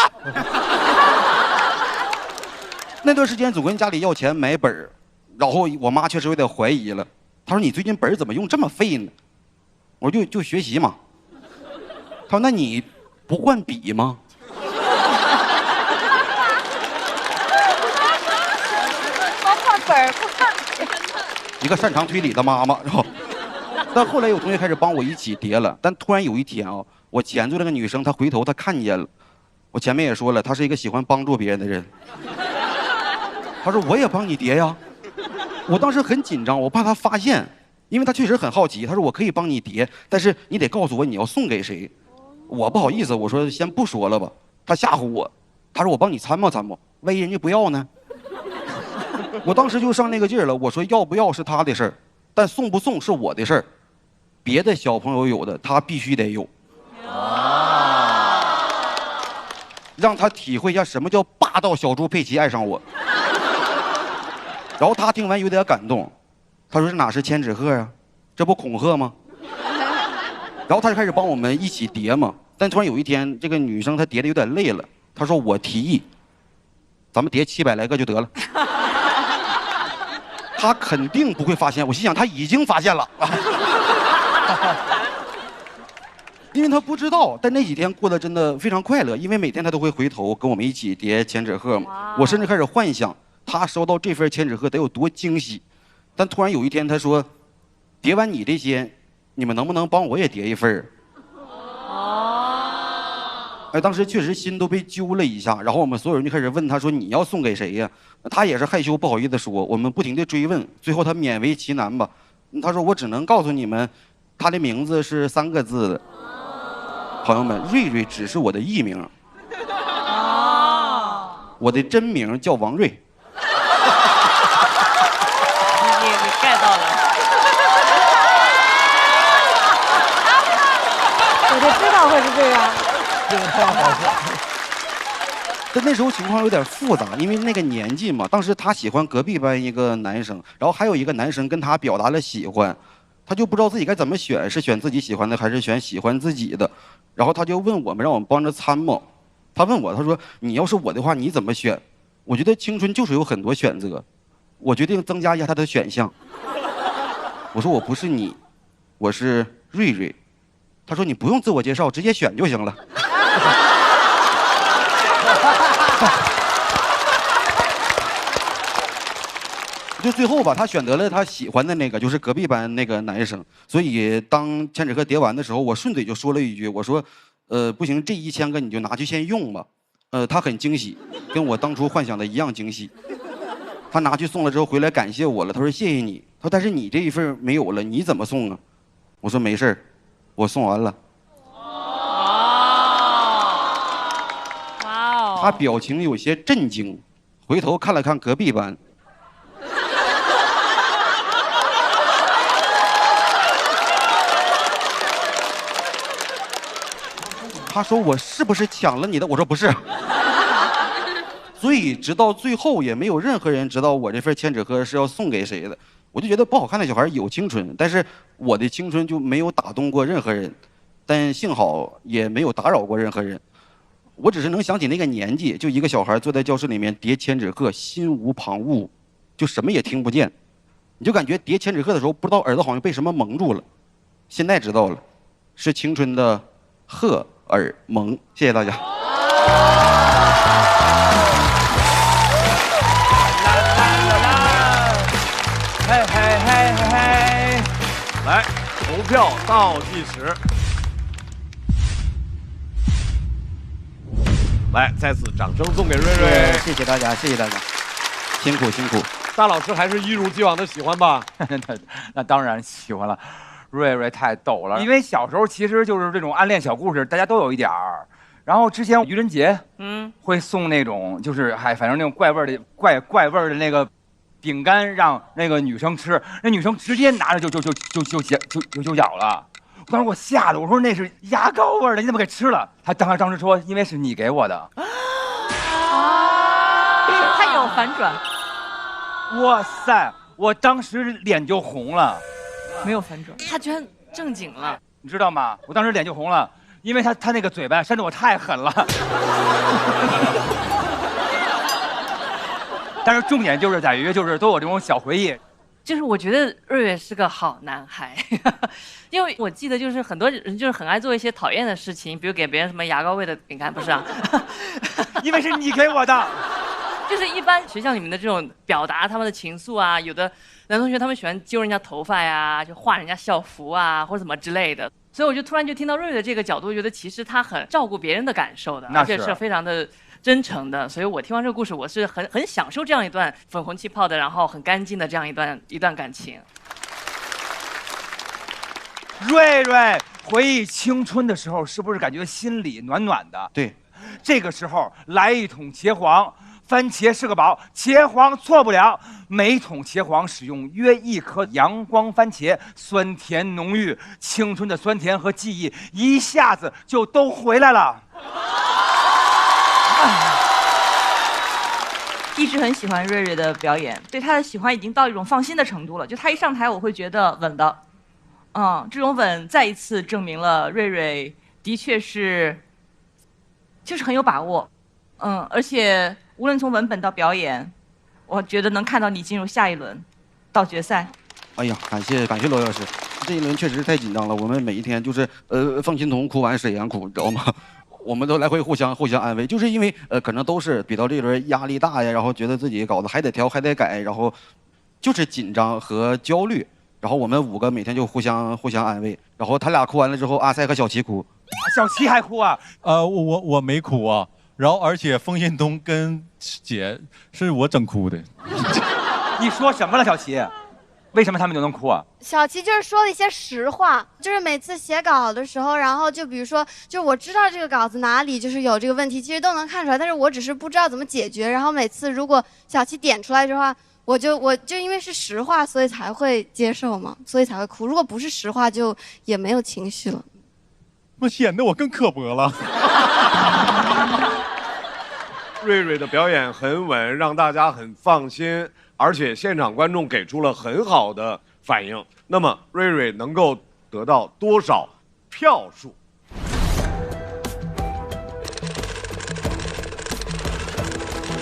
那段时间总跟家里要钱买本儿，然后我妈确实有点怀疑了。她说：“你最近本儿怎么用这么费呢？”我说就学习嘛。她说：“那你不换笔吗？”换本儿不换笔。一个擅长推理的妈妈，然后，但后来有同学开始帮我一起叠了。但突然有一天啊，我前座那个女生她回头她看见了，我前面也说了，她是一个喜欢帮助别人的人。他说我也帮你叠呀，我当时很紧张，我怕他发现，因为他确实很好奇。他说我可以帮你叠，但是你得告诉我你要送给谁。我不好意思，我说先不说了吧。他吓唬我，他说我帮你参谋参谋，万一人家不要呢？我当时就上那个劲儿了，我说要不要是他的事儿，但送不送是我的事儿。别的小朋友有的，他必须得有。让他体会一下什么叫霸道小猪佩奇爱上我。然后他听完有点感动，他说：“这哪是千纸鹤啊，这不恐吓吗？”然后他就开始帮我们一起叠嘛。但突然有一天，这个女生她叠的有点累了，她说：“我提议，咱们叠700来个就得了。”他肯定不会发现，我心想他已经发现了，因为他不知道。但那几天过得真的非常快乐，因为每天他都会回头跟我们一起叠千纸鹤嘛。我甚至开始幻想。他收到这份千纸鹤得有多惊喜，但突然有一天他说：“叠完你这些，你们能不能帮我也叠一份？”哎，当时确实心都被揪了一下。然后我们所有人就开始问他说：“你要送给谁呀？”他也是害羞不好意思说。我们不停地追问，最后他勉为其难吧，他说：“我只能告诉你们，他的名字是3个字的。朋友们，瑞瑞只是我的艺名，我的真名叫王瑞。”你盖到了，我就知道会是这样。这个太好笑。但那时候情况有点复杂，因为那个年纪嘛，当时他喜欢隔壁班一个男生，然后还有一个男生跟他表达了喜欢，他就不知道自己该怎么选，是选自己喜欢的还是选喜欢自己的，然后他就问我们，让我们帮着参谋。他问我，他说你要是我的话，你怎么选？我觉得青春就是有很多选择，我决定增加一下他的选项。我说我不是你，我是瑞瑞。他说你不用自我介绍，直接选就行了。就最后吧，他选择了他喜欢的那个，就是隔壁班那个男生。所以当千纸鹤叠完的时候，我顺嘴就说了一句，我说，不行，这1000个你就拿去先用吧。他很惊喜，跟我当初幻想的一样惊喜。他拿去送了之后回来感谢我了，他说谢谢你。他说但是你这一份没有了，你怎么送啊？我说没事儿，我送完了。哇哦！他表情有些震惊，回头看了看隔壁班。他说我是不是抢了你的？我说不是。所以直到最后也没有任何人知道我这份千纸鹤是要送给谁的。我就觉得不好看的小孩有青春，但是我的青春就没有打动过任何人，但幸好也没有打扰过任何人。我只是能想起那个年纪，就一个小孩坐在教室里面叠千纸鹤，心无旁骛，就什么也听不见，你就感觉叠千纸鹤的时候不知道耳朵好像被什么蒙住了。现在知道了，是青春的荷尔蒙。谢谢大家。嘿嘿嘿嘿嘿，来，投票倒计时。来，再次掌声送给瑞瑞。谢谢大家，谢谢大家，辛苦辛苦。大老师还是一如既往的喜欢吧？那当然喜欢了，瑞瑞太逗了。因为小时候其实就是这种暗恋小故事，大家都有一点儿。然后之前愚人节，会送那种就是反正那种怪味儿的怪味儿的那个饼干让那个女生吃，那女生直接拿着就咬了。当时我吓得，我说那是牙膏味儿的，你怎么给吃了？他当时说因为是你给我的。他有反转。哇塞！我当时脸就红了。没有反转，他居然正经了，你知道吗？我当时脸就红了，因为他那个嘴巴扇得我太狠了。但是重点就是在于，就是都有这种小回忆。就是我觉得瑞瑞是个好男孩，因为我记得就是很多人就是很爱做一些讨厌的事情，比如给别人什么牙膏味的饼干，不是啊？因为是你给我的。就是一般学校里面的这种表达他们的情愫啊，有的男同学他们喜欢揪人家头发呀，就画人家校服啊，或者什么之类的。所以我就突然就听到瑞瑞的这个角度，觉得其实他很照顾别人的感受的，而且是非常的真诚的。所以我听完这个故事，我是很享受这样一段粉红气泡的，然后很干净的这样一段感情。瑞瑞回忆青春的时候，是不是感觉心里暖暖的？对，这个时候来一桶茄黄。番茄是个宝，茄黄错不了。每桶茄黄使用约1颗阳光番茄，酸甜浓郁，青春的酸甜和记忆一下子就都回来了。一直很喜欢瑞瑞的表演，对他的喜欢已经到一种放心的程度了。就他一上台，我会觉得稳的，这种稳再一次证明了瑞瑞的确是，就是很有把握，而且。无论从文本到表演，我觉得能看到你进入下一轮，到决赛。哎呀，感谢罗老师，这一轮确实太紧张了。我们每一天就是凤欣彤哭完沈阳哭，你知道吗？我们都来回互相安慰，就是因为可能都是比到这一轮压力大呀，然后觉得自己稿子还得调还得改，然后就是紧张和焦虑。然后我们5个每天就互相安慰。然后他俩哭完了之后，阿塞和小齐哭，小齐还哭啊？我没哭啊。然后，而且凤欣彤跟姐是我整哭的。你说什么了，小齐？为什么他们就能哭啊？小齐就是说了一些实话，就是每次写稿的时候，然后就比如说，就我知道这个稿子哪里就是有这个问题，其实都能看出来，但是我只是不知道怎么解决。然后每次如果小齐点出来的话，我就因为是实话，所以才会接受嘛，所以才会哭。如果不是实话，就也没有情绪了。我显得我更刻薄了。瑞瑞的表演很稳，让大家很放心，而且现场观众给出了很好的反应。那么瑞瑞能够得到多少票数？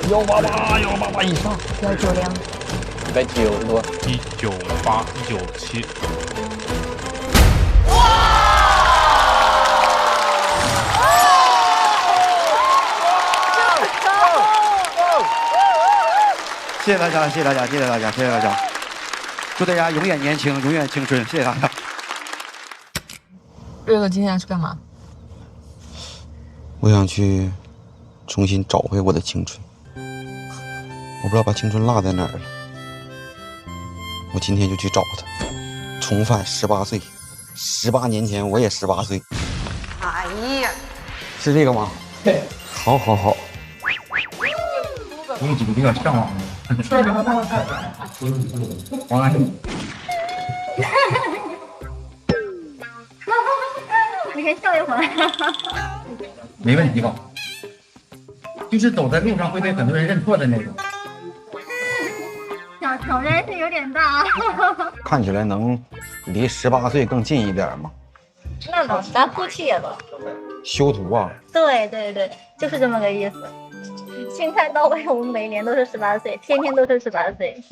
188以上，190多198、197。谢谢大家，谢谢大家，谢谢大家，谢谢大家，祝大家永远年轻，永远青春，谢谢大家。瑞哥今天要去干嘛？我想去重新找回我的青春，我不知道把青春落在哪儿了。我今天就去找他，重返18岁。18年前我也18岁。哎呀，是这个吗？对，好好好。我有几个比较向往的。王安忆。你可以笑一会儿。没问题吧？就是走在路上会被很多人认错的那种。挑战是有点大。看起来能离18岁更近一点吗？那能，咱夫妻也能。修图啊？对对对，就是这么个意思。青菜到位，我们每年都是18岁，天天都是18岁。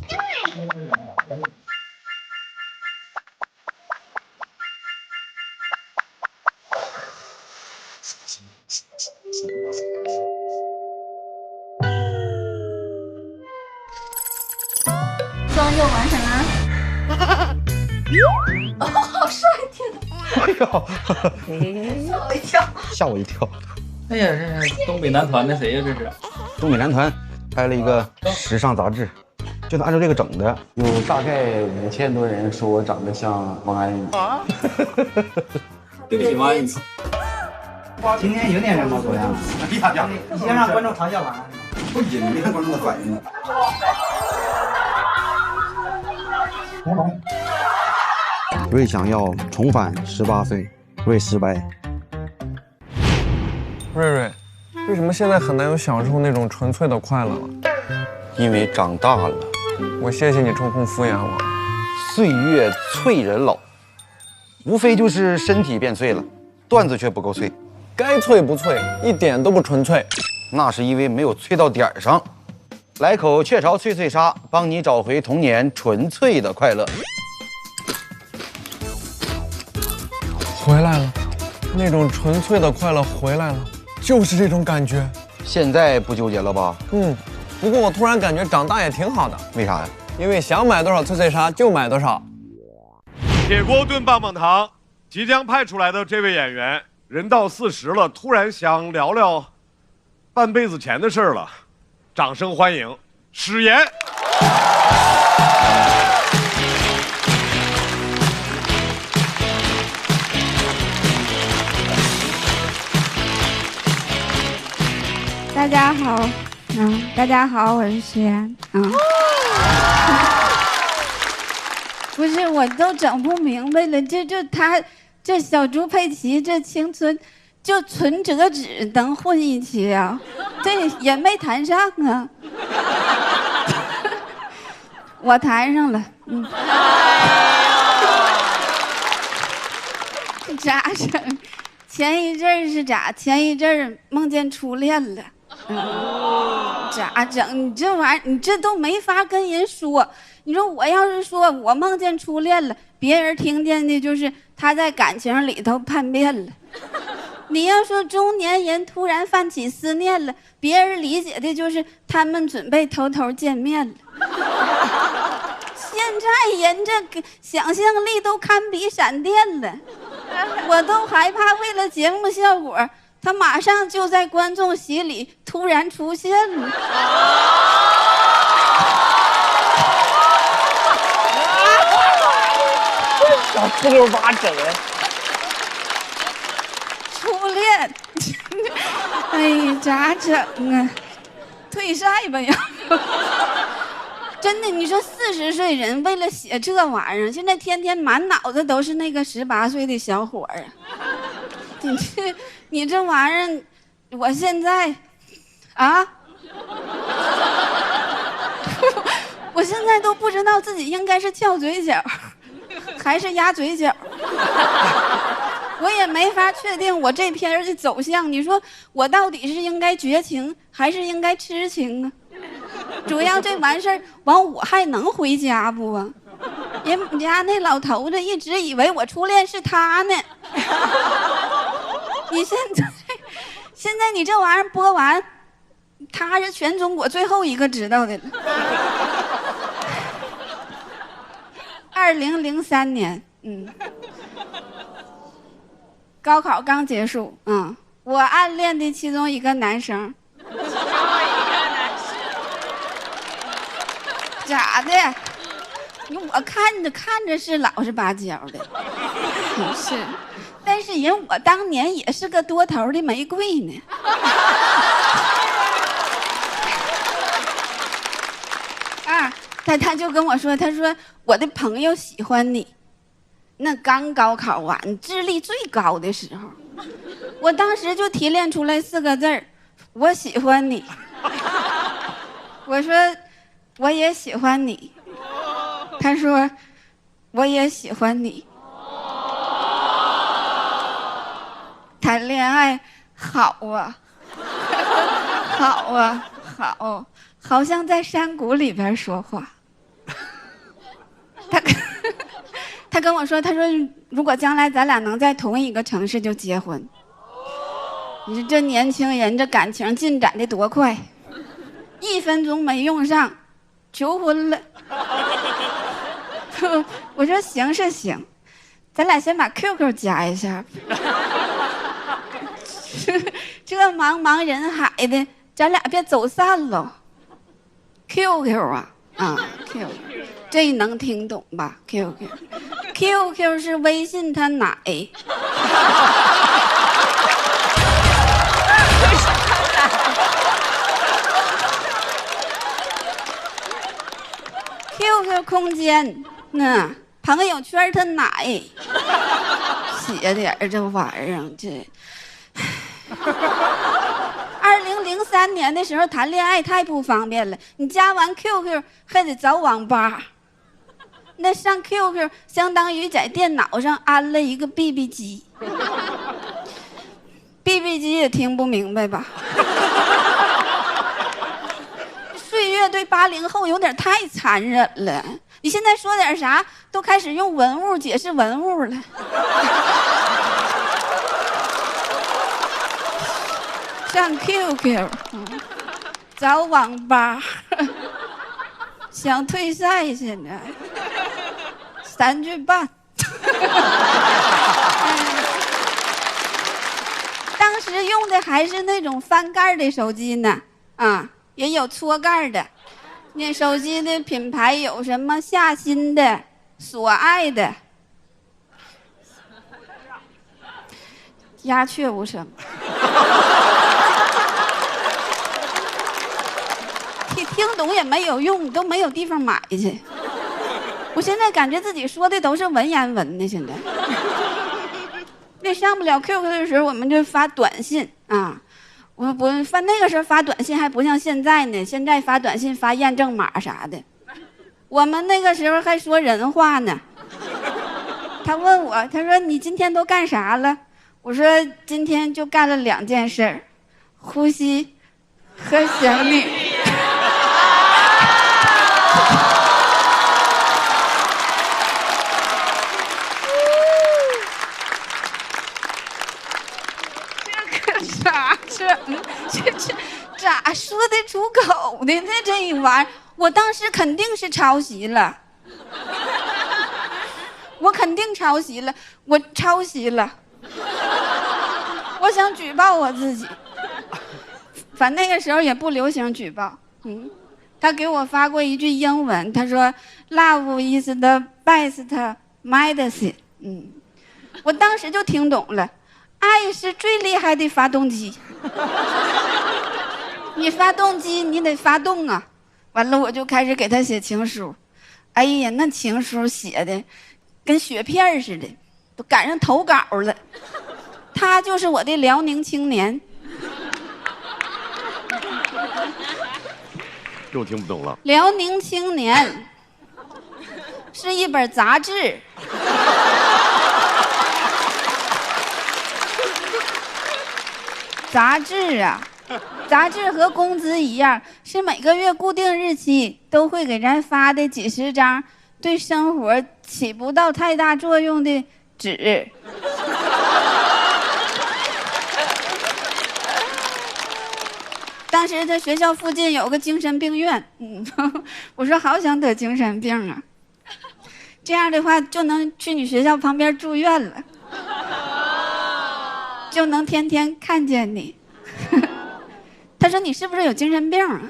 妆就完成了。哦，好帅！天哪！吓我一跳！吓我一跳！哎呀，这是东北男团的谁呀？这是东北男团拍了一个时尚杂志，就是按照这个整的。有大概5000多人说我长得像王安忆。对不起，王安忆。今天有点人模狗样。哎呀呀！你先让观众嘲笑完了。不引没看观众的反应。瑞想要重返18岁，瑞失败。瑞瑞，为什么现在很难有享受那种纯粹的快乐了？因为长大了。我谢谢你抽空敷衍我。岁月催人老，无非就是身体变脆了，段子却不够脆。该脆不脆，一点都不纯粹。那是因为没有脆到点儿上。来口雀巢脆脆鲨，帮你找回童年纯粹的快乐。回来了，那种纯粹的快乐回来了，就是这种感觉。现在不纠结了吧？不过我突然感觉长大也挺好的。为啥呀？因为想买多少脆脆鲨就买多少。铁锅炖棒棒糖即将派出来的这位演员，人到40了，突然想聊聊半辈子前的事儿了。掌声欢迎史岩。大家好，大家好，我是史岩。不是，我都整不明白了，这小猪佩奇这青春，就纯折纸能混一起啊？这也没谈上啊。我谈上了，咋整？前一阵是咋？前一阵梦见初恋了。咋整？你这玩意儿，你这都没法跟人说。你说我要是说我梦见初恋了，别人听见的就是他在感情里头叛变了。你要说中年人突然泛起思念了，别人理解的就是他们准备偷偷见面了。现在人这个想象力都堪比闪电了，我都害怕为了节目效果，他马上就在观众席里突然出现了。小四六八整人。初恋，哎呀，咋整啊？退赛吧要。真的，你说40岁人为了写这玩意儿，现在天天满脑子都是那个18岁的小伙儿啊！你这玩意儿，我现在，啊，我现在都不知道自己应该是翘嘴角，还是鸭嘴角。我也没法确定我这篇的走向。你说我到底是应该绝情，还是应该痴情啊？主要这完事儿完，我还能回家不啊？人家那老头子一直以为我初恋是他呢。你现在你这玩意儿播完，他是全中国最后一个知道的了。2003年，高考刚结束，我暗恋的其中一个男生。咋的？我看着是老实巴交的，是，但是人我当年也是个多头的玫瑰呢。他就跟我说，他说我的朋友喜欢你，那刚高考完，智力最高的时候，我当时就提炼出来4个字儿，我喜欢你。我说我也喜欢你。他说我也喜欢你。谈恋爱好啊，好啊，好像在山谷里边说话。他跟我说，他说如果将来咱俩能在同一个城市就结婚。你说这年轻人这感情进展的多快，1分钟没用上求婚了。我说行是行，咱俩先把 QQ 加一下。这茫茫人海的，咱俩别走散了。QQ 啊，QQ， 这能听懂吧 ？QQ 是微信他奶。QQ 空间，朋友圈他奶，写点这玩意儿这。2003年的时候谈恋爱太不方便了，你加完 QQ 还得找网吧，那上 QQ 相当于在电脑上安了一个 BB 机。BB 机也听不明白吧？岁月对80后有点太残忍了，你现在说点啥都开始用文物解释文物了。上 QQ， 找网吧，想退赛现在3句半。当时用的还是那种翻盖的手机呢，也有搓盖的。那手机的品牌有什么夏新的、索爱的，鸦雀无声。听懂也没有用，都没有地方买去。我现在感觉自己说的都是文言文呢。现在那上不了 QQ 的时候，我们就发短信啊。我发那个时候发短信还不像现在呢，现在发短信发验证码啥的。我们那个时候还说人话呢。他问我，他说你今天都干啥了？我说今天就干了2件事儿，呼吸和想你。这咋说得出口的呢？这一玩意儿，我当时肯定是抄袭了，我肯定抄袭了，我抄袭了，我想举报我自己。反正那个时候也不流行举报。他给我发过一句英文，他说 "Love is the best medicine"。我当时就听懂了。爱是最厉害的发动机，你发动机你得发动啊。完了我就开始给他写情书，哎呀，那情书写的跟雪片似的，都赶上投稿了。他就是我的辽宁青年。又听不懂了。辽宁青年是一本杂志。杂志啊，杂志和工资一样，是每个月固定日期都会给咱发的几十张对生活起不到太大作用的纸。当时在学校附近有个精神病院，我说好想得精神病啊，这样的话就能去你学校旁边住院了，就能天天看见你。他说你是不是有精神病啊？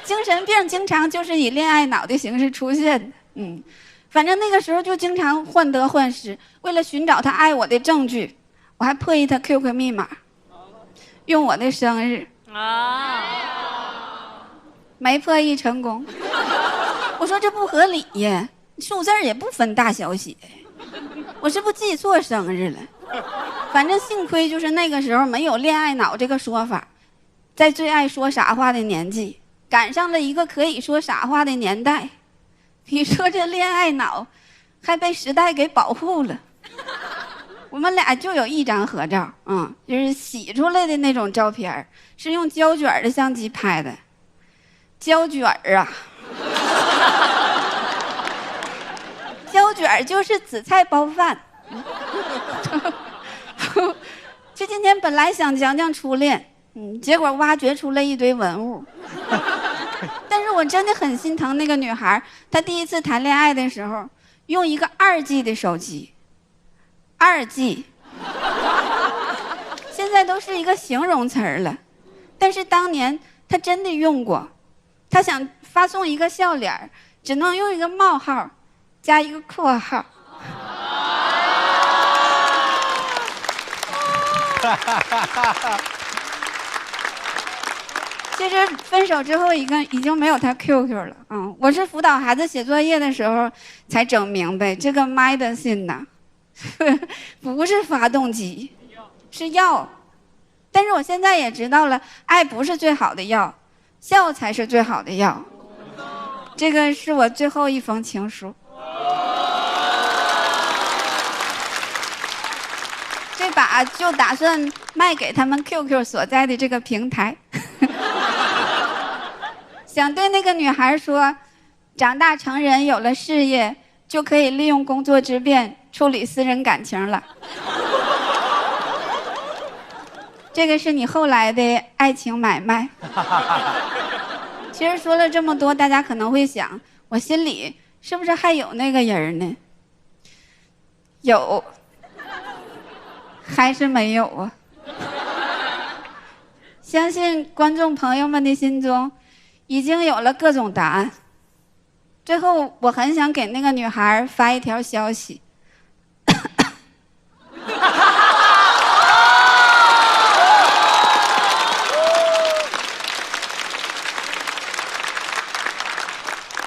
精神病经常就是以恋爱脑的形式出现的，反正那个时候就经常患得患失。为了寻找他爱我的证据，我还破译他 QQ 密码，用我的生日没破译成功。我说这不合理呀，数字也不分大小写，我是不是记错生日了？反正幸亏就是那个时候没有恋爱脑这个说法，在最爱说傻话的年纪，赶上了一个可以说傻话的年代。你说这恋爱脑还被时代给保护了。我们俩就有一张合照，就是洗出来的那种照片，是用胶卷的相机拍的。胶卷啊，胶卷就是紫菜包饭。这今天本来想讲讲初恋，结果挖掘出了一堆文物。但是我真的很心疼那个女孩，她第一次谈恋爱的时候，用一个2G 的手机，2G， 现在都是一个形容词了，但是当年她真的用过。她想发送一个笑脸，只能用一个冒号加一个括号。其实分手之后已经没有他 QQ 了，我是辅导孩子写作业的时候才整明白，这个 medicine 呐，不是发动机，是药。但是我现在也知道了，爱不是最好的药，笑才是最好的药。这个是我最后一封情书。这把就打算卖给他们 QQ 所在的这个平台。想对那个女孩说，长大成人有了事业，就可以利用工作之便处理私人感情了。这个是你后来的爱情买卖。其实说了这么多，大家可能会想，我心里是不是还有那个人呢？有，还是没有啊？相信观众朋友们的心中已经有了各种答案。最后，我很想给那个女孩发一条消息。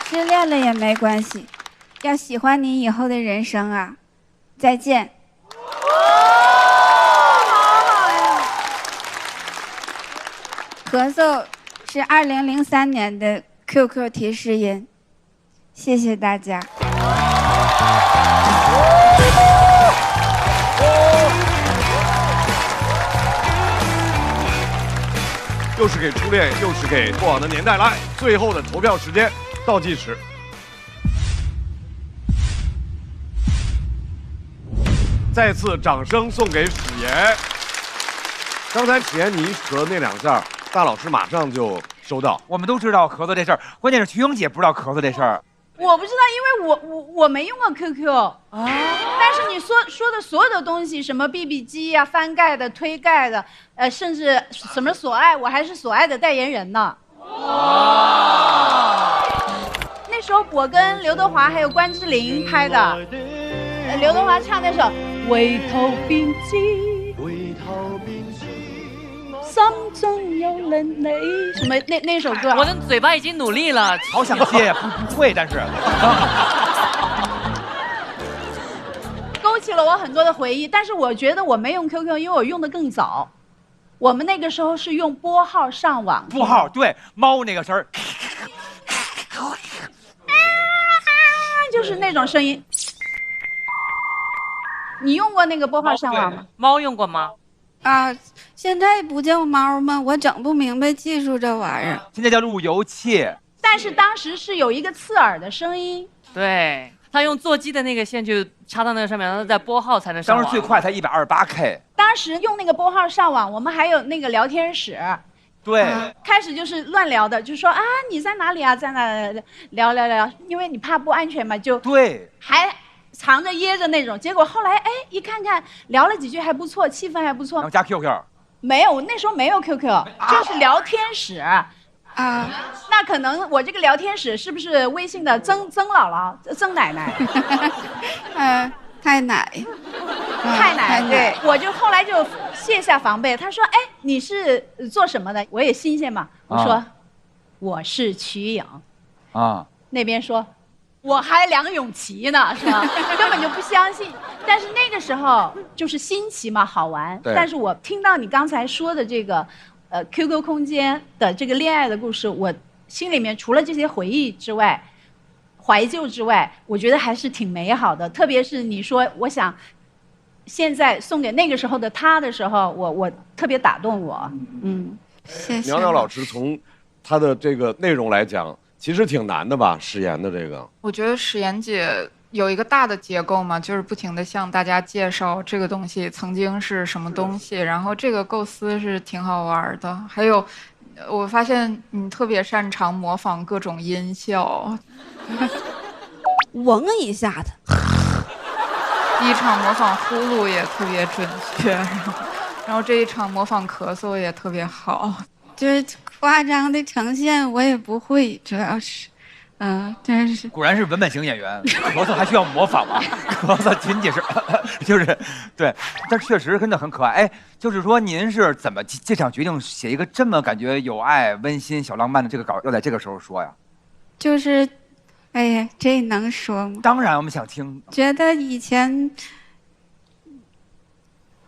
失恋了也没关系，要喜欢你以后的人生啊！再见。咳嗽是2003年的 QQ 提示音，谢谢大家。又是给初恋，又是给过往的年代。来，最后的投票时间倒计时。再次掌声送给史岩。刚才史岩妮咳那2下，大老师马上就收到。我们都知道咳嗽这事儿，关键是瞿颖姐不知道咳嗽这事儿。我不知道，因为我没用过 QQ 啊。但是你说的所有的东西，什么 BB 机呀、翻盖的、推盖的，甚至什么所爱，我还是所爱的代言人呢。那时候我跟刘德华还有关之琳拍的，刘德华唱那首《回头便知》。心中有了你，什么那首歌？我的嘴巴已经努力了，好想接呀，不会，但是勾起了我很多的回忆。但是我觉得我没用 QQ， 因为我用的更早。我们那个时候是用拨号上网。拨号，对，猫那个声儿，就是那种声音。你用过那个拨号上网吗？猫用过吗？啊，现在不叫猫吗？我整不明白技术这玩意儿。现在叫路由器。但是当时是有一个刺耳的声音。对，他用座机的那个线就插到那个上面，然后再拨号才能上网。当时最快才128K。当时用那个拨号上网，我们还有那个聊天室。对，开始就是乱聊的，就说啊你在哪里啊，在哪聊，因为你怕不安全嘛，就对，还藏着掖着那种。结果后来哎一看看聊了几句还不错，气氛还不错。然后加 QQ。没有，那时候没有 QQ，就是聊天室。啊，那可能我这个聊天室是不是微信的曾姥姥、曾奶奶？太奶，太奶，对，我就后来就卸下防备。他说：“哎，你是做什么的？”我也新鲜嘛，我说：“我是瞿颖。”啊，那边说：“我还梁咏琪呢，是吧？”根本就不相信。但是那个时候就是新奇嘛，好玩。但是我听到你刚才说的这个。QQ 空间的这个恋爱的故事，我心里面除了这些回忆之外，怀旧之外，我觉得还是挺美好的。特别是你说，我想现在送给那个时候的他的时候，我特别打动我。谢谢。苗苗老师从他的这个内容来讲，其实挺难的吧？史岩的这个，我觉得史岩姐。有一个大的结构嘛，就是不停地向大家介绍这个东西曾经是什么东西，然后这个构思是挺好玩的。还有，我发现你特别擅长模仿各种音效，嗡一下子。第一场模仿呼噜也特别准确，然后这一场模仿咳嗽也特别好，就是夸张的呈现我也不会，主要是。真是果然是文本型演员，咳嗽还需要模仿吗？咳嗽仅仅是就是对，但确实真的很可爱。哎，就是说您是怎么这场决定写一个这么感觉有爱、温馨、小浪漫的这个稿，要在这个时候说呀？就是，哎呀，这能说吗？当然，我们想听。觉得以前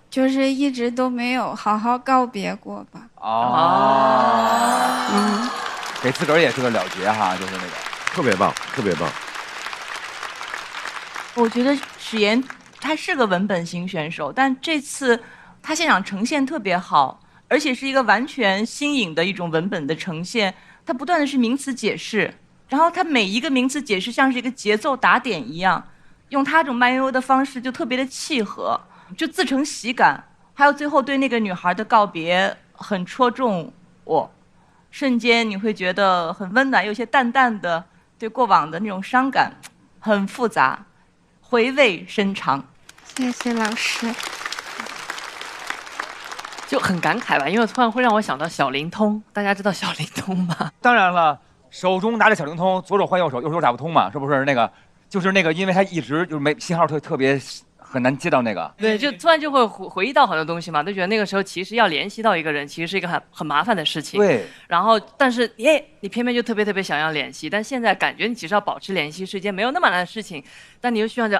就是一直都没有好好告别过吧？给自个儿也是个了结哈，就是那个。特别棒，特别棒。我觉得史岩他是个文本型选手，但这次他现场呈现特别好，而且是一个完全新颖的一种文本的呈现。他不断的是名词解释，然后他每一个名词解释像是一个节奏打点一样，用他这种慢悠悠的方式就特别的契合，就自成喜感。还有最后对那个女孩的告别很戳中我，瞬间你会觉得很温暖，有些淡淡的。对过往的那种伤感，很复杂，回味深长。谢谢老师。就很感慨吧，因为突然会让我想到小灵通，大家知道小灵通吗？当然了，手中拿着小灵通，左手换右手，右手打不通嘛，是不是那个？就是那个，因为他一直就是没信号特别。很难接到那个，对，就突然就会回忆到很多东西嘛，就觉得那个时候其实要联系到一个人，其实是一个很麻烦的事情。对。然后，但是你偏偏就特别想要联系，但现在感觉你其实要保持联系是一件没有那么难的事情，但你又希望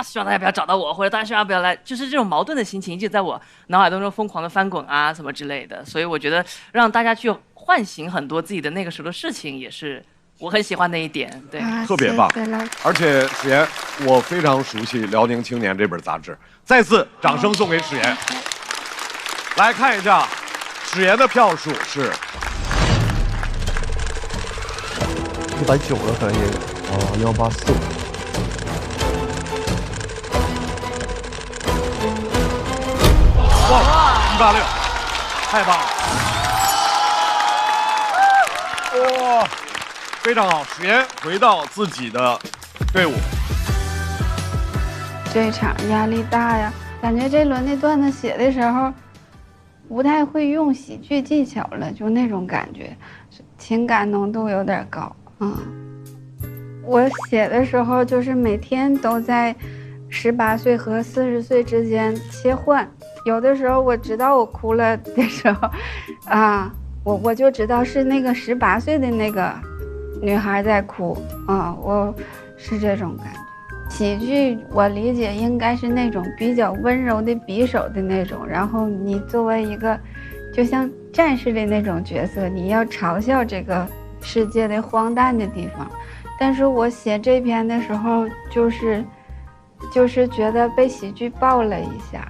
希望大家不要找到我，或者大家希望不要来，就是这种矛盾的心情一直在我脑海当中疯狂的翻滚啊什么之类的。所以我觉得让大家去唤醒很多自己的那个时候的事情，也是我很喜欢的一点。对，特别棒。而且史岩，我非常熟悉《辽宁青年》这本杂志，再次掌声送给史岩。来看一下，史岩的票数是190了，可以，184。哇，186，太棒了！哇，非常好，史岩回到自己的队伍。这场压力大呀，感觉这轮的段子写的时候，不太会用喜剧技巧了，就那种感觉，情感浓度有点高。我写的时候就是每天都在18岁和40岁之间切换，有的时候我知道我哭了的时候，我就知道是那个18岁的那个女孩在哭，我是这种感觉。喜剧我理解应该是那种比较温柔的匕首的那种，然后你作为一个就像战士的那种角色，你要嘲笑这个世界的荒诞的地方。但是我写这篇的时候，就是觉得被喜剧抱了一下，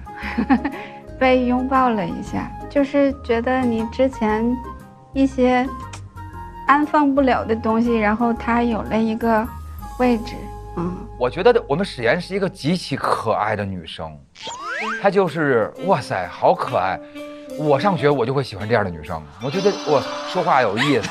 被拥抱了一下，就是觉得你之前一些安放不了的东西，然后它有了一个位置。我觉得我们史岩是一个极其可爱的女生，她就是哇塞，好可爱。我上学我就会喜欢这样的女生，我觉得我说话有意思，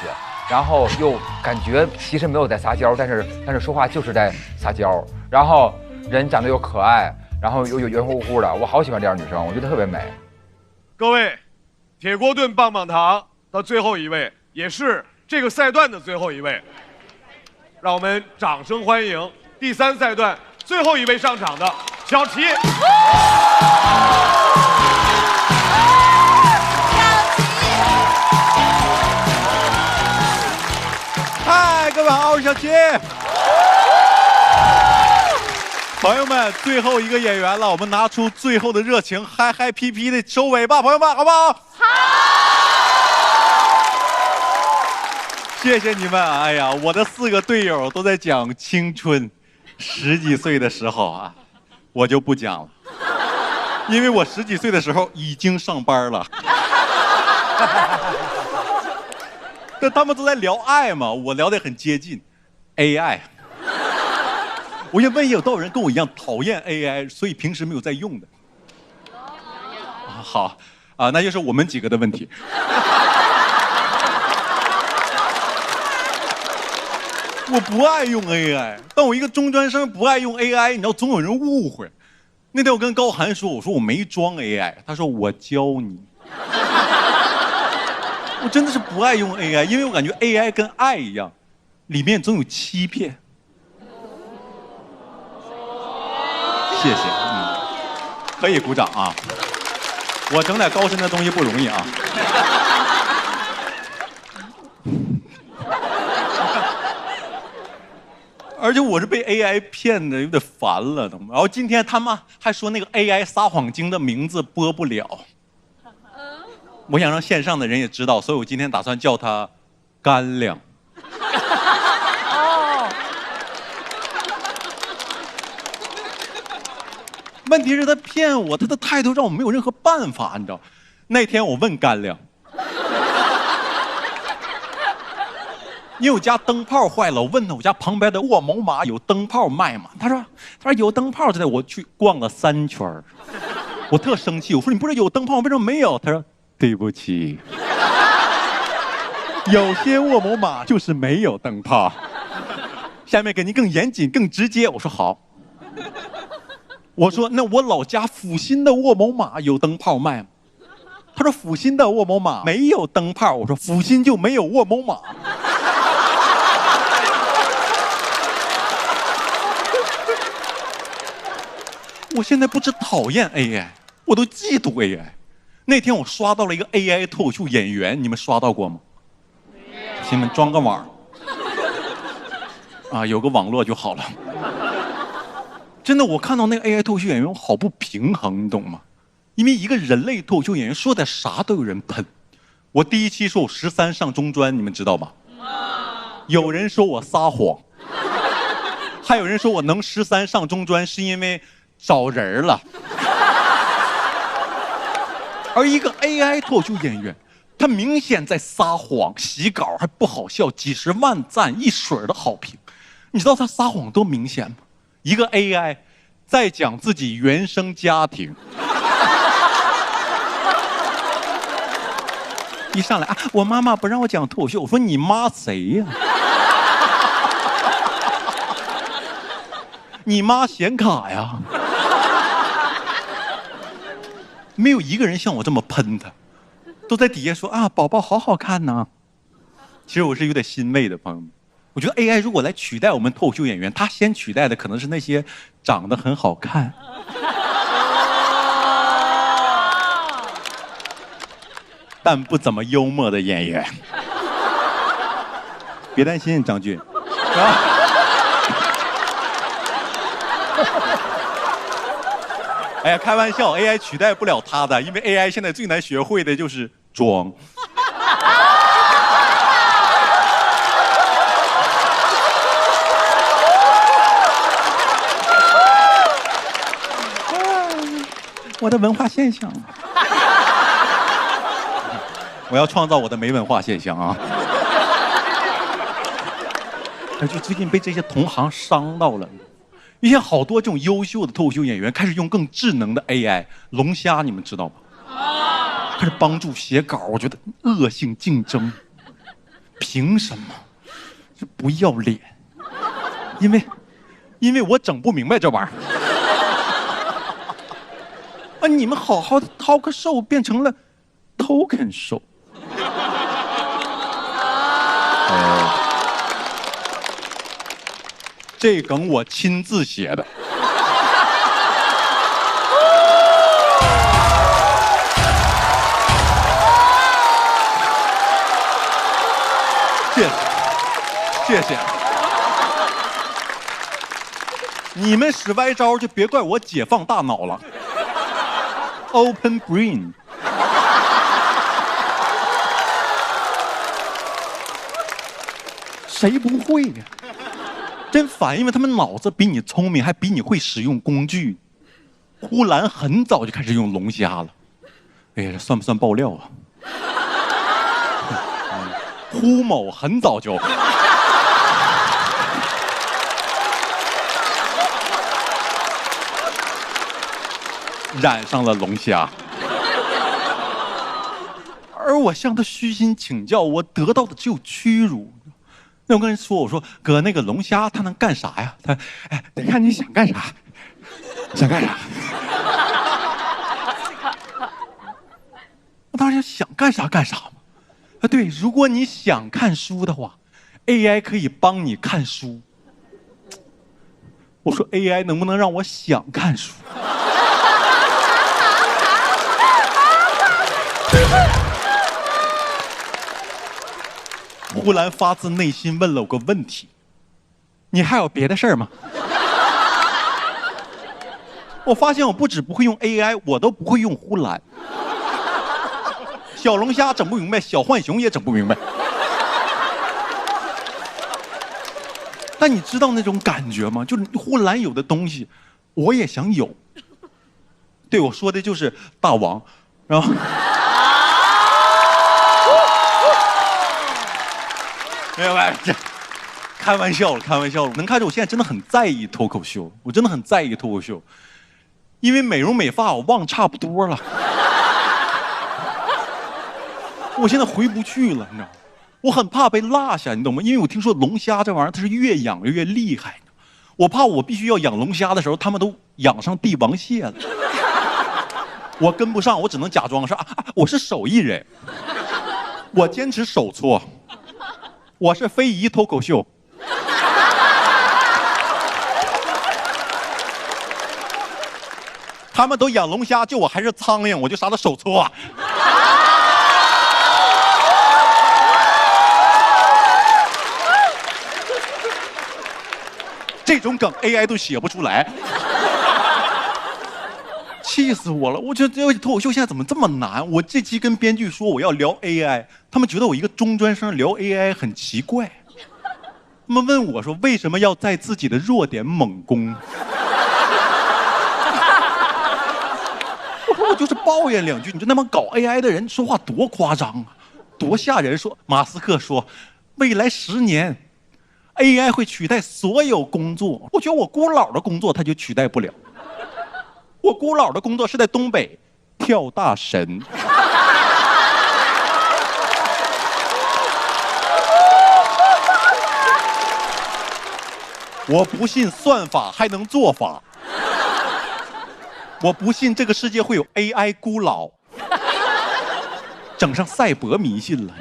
然后又感觉其实没有在撒娇，但是说话就是在撒娇，然后人长得又可爱，然后又圆乎乎的，我好喜欢这样的女生，我觉得特别美。各位，铁锅炖棒棒糖的最后一位，也是这个赛段的最后一位，让我们掌声欢迎第3赛段最后一位上场的小齐。嗨，各位好，我是小齐。朋友们，最后一个演员了，我们拿出最后的热情，嗨嗨皮皮的收尾吧，朋友们，好不好？好。谢谢你们。哎呀，我的4个队友都在讲青春，10几岁的时候啊，我就不讲了，因为我10几岁的时候已经上班了。但他们都在聊爱嘛，我聊得很接近 AI。我想问有多少人跟我一样讨厌 AI， 所以平时没有在用的？好啊，那就是我们几个的问题。我不爱用 AI， 但我一个中专生不爱用 AI， 你知道总有人误会。那天我跟高寒说，我说我没装 AI， 他说我教你。我真的是不爱用 AI， 因为我感觉 AI 跟爱一样，里面总有欺骗。谢谢，可以鼓掌啊！我整点高深的东西不容易啊。而且我是被 AI 骗的，有点烦了，懂吗？然后今天他们还说那个 AI 撒谎精的名字播不了。我想让线上的人也知道，所以我今天打算叫他干粮。哦。问题是他骗我，他的态度让我没有任何办法，你知道？那天我问干粮，因为我家灯泡坏了，我问他我家旁边的沃某马有灯泡卖吗？他说有灯泡，就带我去逛了3圈。我特生气，我说你不是有灯泡，为什么没有？他说。对不起，有些沃某马就是没有灯泡。下面给您更严谨、更直接。我说好。我说那我老家阜新的沃某马有灯泡卖吗？他说阜新的沃某马没有灯泡。我说阜新就没有沃某马。我现在不止讨厌 AI， 我都嫉妒 AI。那天我刷到了一个 AI 脱口秀演员，你们刷到过吗？请你们装个网啊，有个网络就好了。真的，我看到那个 AI 脱口秀演员，我好不平衡，你懂吗？因为一个人类脱口秀演员说的啥都有人喷。我第1期说我13上中专，你们知道吧？有人说我撒谎，还有人说我能13上中专是因为找人了。而一个 AI 脱口秀演员，他明显在撒谎、洗稿，还不好笑，几十万赞，一水的好评。你知道他撒谎多明显吗？一个 AI 在讲自己原生家庭，一上来啊，我妈妈不让我讲脱口秀，我说你妈谁呀？你妈显卡呀？没有一个人像我这么喷他，都在底下说啊，宝宝好好看呐。其实我是有点欣慰的，朋友们。我觉得 AI 如果来取代我们脱口秀演员，他先取代的可能是那些长得很好看，但不怎么幽默的演员。别担心，张俊。哎呀，开玩笑 ，AI 取代不了他的，因为 AI 现在最难学会的就是装。我的文化现象。我要创造我的没文化现象啊！就最近被这些同行伤到了。因为好多这种优秀的脱口秀演员开始用更智能的 AI， 龙虾你们知道吗？开始帮助写稿，我觉得恶性竞争，凭什么？这不要脸！因为我整不明白这玩意儿。啊，你们好好的 talk show 变成了 token show。这梗我亲自写的。谢谢。你们使歪招就别怪我解放大脑了。Open brain。谁不会呀？真烦，因为他们脑子比你聪明，还比你会使用工具。呼兰很早就开始用龙虾了，哎呀，这算不算爆料啊？呼某很早就。染上了龙虾，而我向他虚心请教，我得到的只有屈辱。那我跟人说，我说哥，那个龙虾它能干啥呀？他，哎，得看你想干啥，想干啥。我当时想干啥干啥嘛。啊，对，如果你想看书的话 ，AI 可以帮你看书。我说 AI 能不能让我想看书？呼兰发自内心问了我个问题：你还有别的事儿吗？我发现我不止不会用 AI， 我都不会用呼兰。小龙虾整不明白，小浣熊也整不明白。但你知道那种感觉吗？就是呼兰有的东西，我也想有。对，我说的就是大王，然后。没有没有，这开玩笑了，开玩笑了。能看出我现在真的很在意脱口秀，我真的很在意脱口秀，因为美容美发我忘差不多了，我现在回不去了，你知道吗？我很怕被落下，你懂吗？因为我听说龙虾这玩意儿它是越养越厉害，我怕我必须要养龙虾的时候，他们都养上帝王蟹了，我跟不上，我只能假装说我是手艺人，我坚持手搓。我是非遗脱口秀，他们都养龙虾，就我还是苍蝇，我就啥都手搓。这种梗 AI 都写不出来，气死我了！我觉得这脱口秀现在怎么这么难？我这期跟编剧说我要聊 AI， 他们觉得我一个中专生聊 AI 很奇怪。他们问我说为什么要在自己的弱点猛攻？我就是抱怨两句。你说那帮搞 AI 的人说话多夸张啊，多吓人！说马斯克说，未来10年 AI 会取代所有工作。我觉得我姑姥的工作他就取代不了。我姑姥的工作是在东北跳大神。我不信算法还能做法，我不信这个世界会有 AI 孤老，整上赛博迷信了。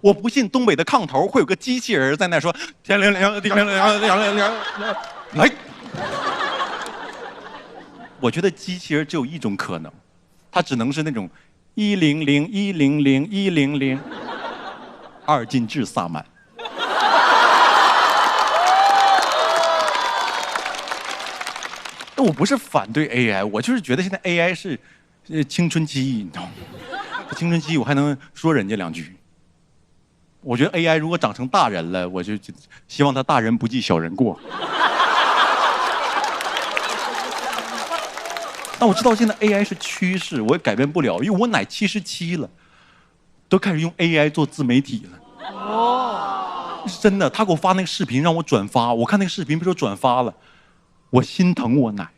我不信东北的炕头会有个机器人在那说天灵灵地灵灵来。我觉得机器人只有一种可能，它只能是那种100100100二进制萨满。我不是反对 AI， 我就是觉得现在 AI 是青春期，你知道吗？青春期我还能说人家两句。我觉得 AI 如果长成大人了，我就希望他大人不计小人过。但我知道现在 AI 是趋势，我也改变不了，因为我奶77了。都开始用 AI 做自媒体了。哦，是真的，他给我发那个视频让我转发，我看那个视频被我转发了，我心疼我奶。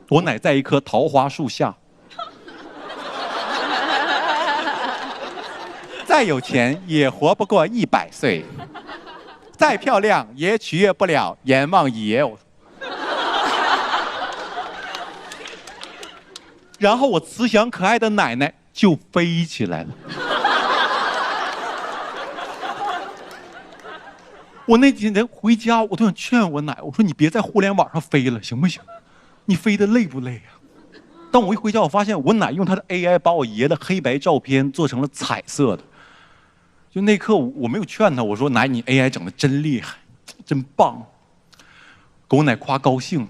我奶在一棵桃花树下，再有钱也活不过100岁，再漂亮也取悦不了阎王爷。然后我慈祥可爱的奶奶就飞起来了。我那几天回家，我都想劝我奶，我说你别在互联网上飞了，行不行？你飞得累不累啊？但我一回家，我发现我奶用她的 AI 把我爷的黑白照片做成了彩色的。就那刻我没有劝她，我说奶，你 AI 整的真厉害，真棒，给我奶夸高兴了。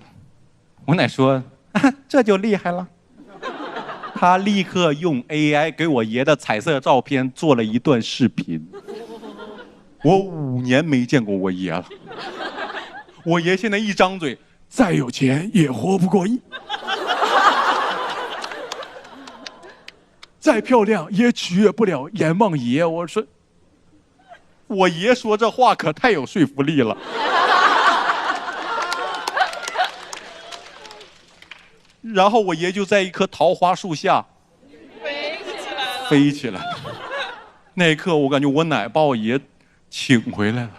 我奶说、这就厉害了。她立刻用 AI 给我爷的彩色照片做了一段视频。我5年没见过我爷了，我爷现在一张嘴，再有钱也活不过再漂亮也取悦不了阎王爷。我说，我爷说这话可太有说服力了。然后我爷就在一棵桃花树下飞起来了。那一刻，我感觉我奶把我爷请回来了。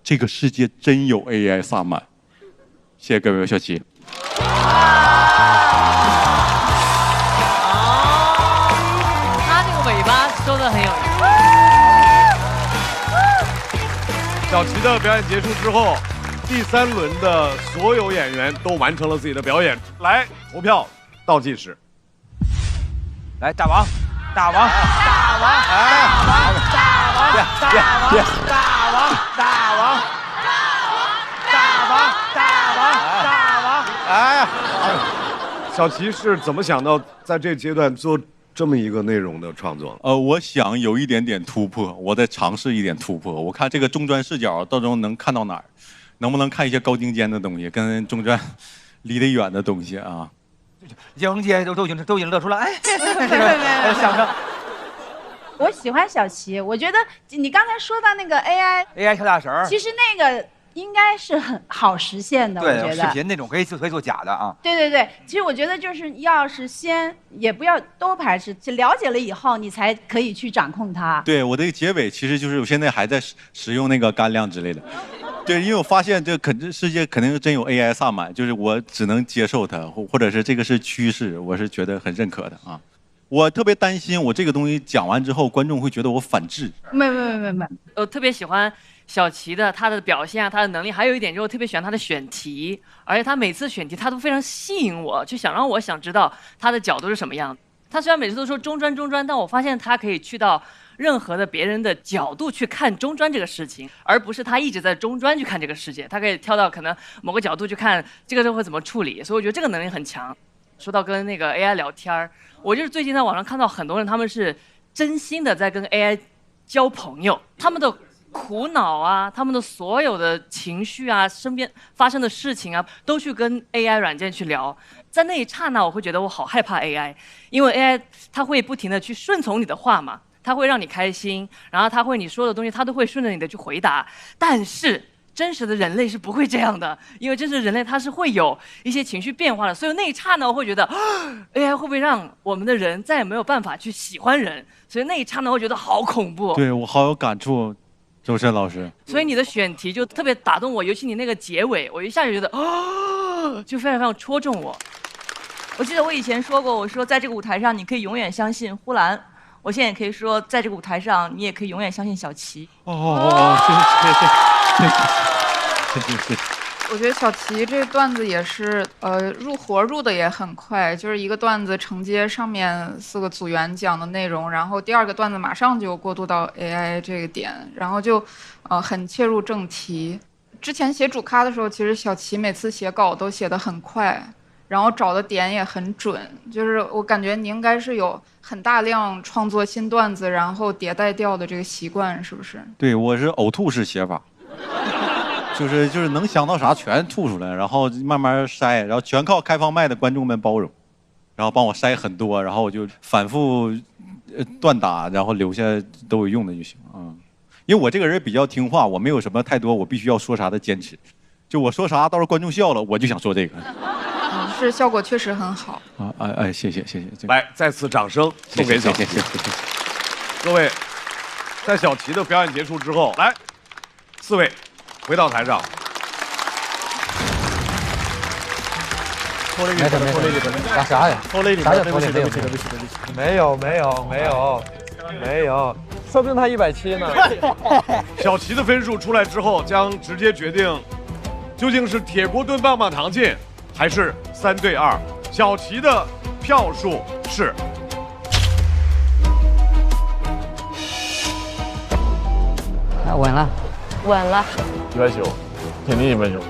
这个世界真有 AI 萨满。谢谢各位小齐。他这个尾巴收得很有意思。小齐的表演结束之后，第3轮的所有演员都完成了自己的表演。来，投票倒计时。来，大王，大王，大王，大王，大王，大王，大王，大王，大王，大王，大王，哎呀，小齐是怎么想到在这阶段做这么一个内容的创作？我想有一点点突破，我在尝试一点突破。我看这个中专视角到时候能看到哪儿，能不能看一些高精尖的东西，跟中专离得远的东西啊？莹姐都已经乐出了，哎，想着。我喜欢小齐，我觉得你刚才说到那个 AI 跳大神，其实那个应该是很好实现的，我觉得。视频那种可以做假的啊。对对对，其实我觉得就是要是先也不要都排斥，就了解了以后，你才可以去掌控它。对，我的结尾其实就是我现在还在使用那个干粮之类的。对，因为我发现这世界肯定是真有 AI 萨满，就是我只能接受它，或者是这个是趋势，我是觉得很认可的啊。我特别担心，我这个东西讲完之后，观众会觉得我反制。没，我特别喜欢小齐的他的表现啊，他的能力，还有一点就是我特别喜欢他的选题，而且他每次选题他都非常吸引我，就想让我想知道他的角度是什么样。他虽然每次都说中专，但我发现他可以去到任何的别人的角度去看中专这个事情，而不是他一直在中专去看这个世界，他可以跳到可能某个角度去看这个社会怎么处理，所以我觉得这个能力很强。说到跟那个 AI 聊天，我就是最近在网上看到很多人，他们是真心的在跟 AI 交朋友，他们的苦恼啊，他们的所有的情绪啊，身边发生的事情啊，都去跟 AI 软件去聊。在那一刹那，我会觉得我好害怕 AI， 因为 AI 它会不停的去顺从你的话嘛，它会让你开心，然后它会你说的东西，它都会顺着你的去回答。但是真实的人类是不会这样的，因为真实的人类它是会有一些情绪变化的，所以那一刹那我会觉得，AI 会不会让我们的人再也没有办法去喜欢人？所以那一刹那我会觉得好恐怖。对，我好有感触，周深老师。所以你的选题就特别打动我，尤其你那个结尾，我一下就觉得就非常非常戳中我。我记得我以前说过，我说在这个舞台上你可以永远相信呼兰，我现在也可以说，在这个舞台上你也可以永远相信小齐。谢谢。我觉得小齐这段子也是，入活入的也很快，就是一个段子承接上面4个组员讲的内容，然后第2个段子马上就过渡到 AI 这个点，然后就，很切入正题。之前写主咖的时候，其实小齐每次写稿都写得很快，然后找的点也很准，就是我感觉你应该是有很大量创作新段子，然后迭代掉的这个习惯，是不是？对，我是呕吐式写法。就是能想到啥全吐出来，然后慢慢筛，然后全靠开放麦的观众们包容。然后帮我筛很多，然后我就反复断打，然后留下都有用的就行啊。因为我这个人比较听话，我没有什么太多我必须要说啥的坚持，就我说啥到时候观众笑了，我就想说这个。是效果确实很好。谢谢。来，再次掌声送给小齐。谢谢。各位，在小齐的表演结束之后，来，4位回到台上。拖累你，干啥呀？拖累你，啥叫拖累？对不起。没有，说不定他170呢。小齐的分数出来之后，将直接决定究竟是铁锅炖棒棒糖进，还是3对2。小齐的票数是稳了190，肯定190。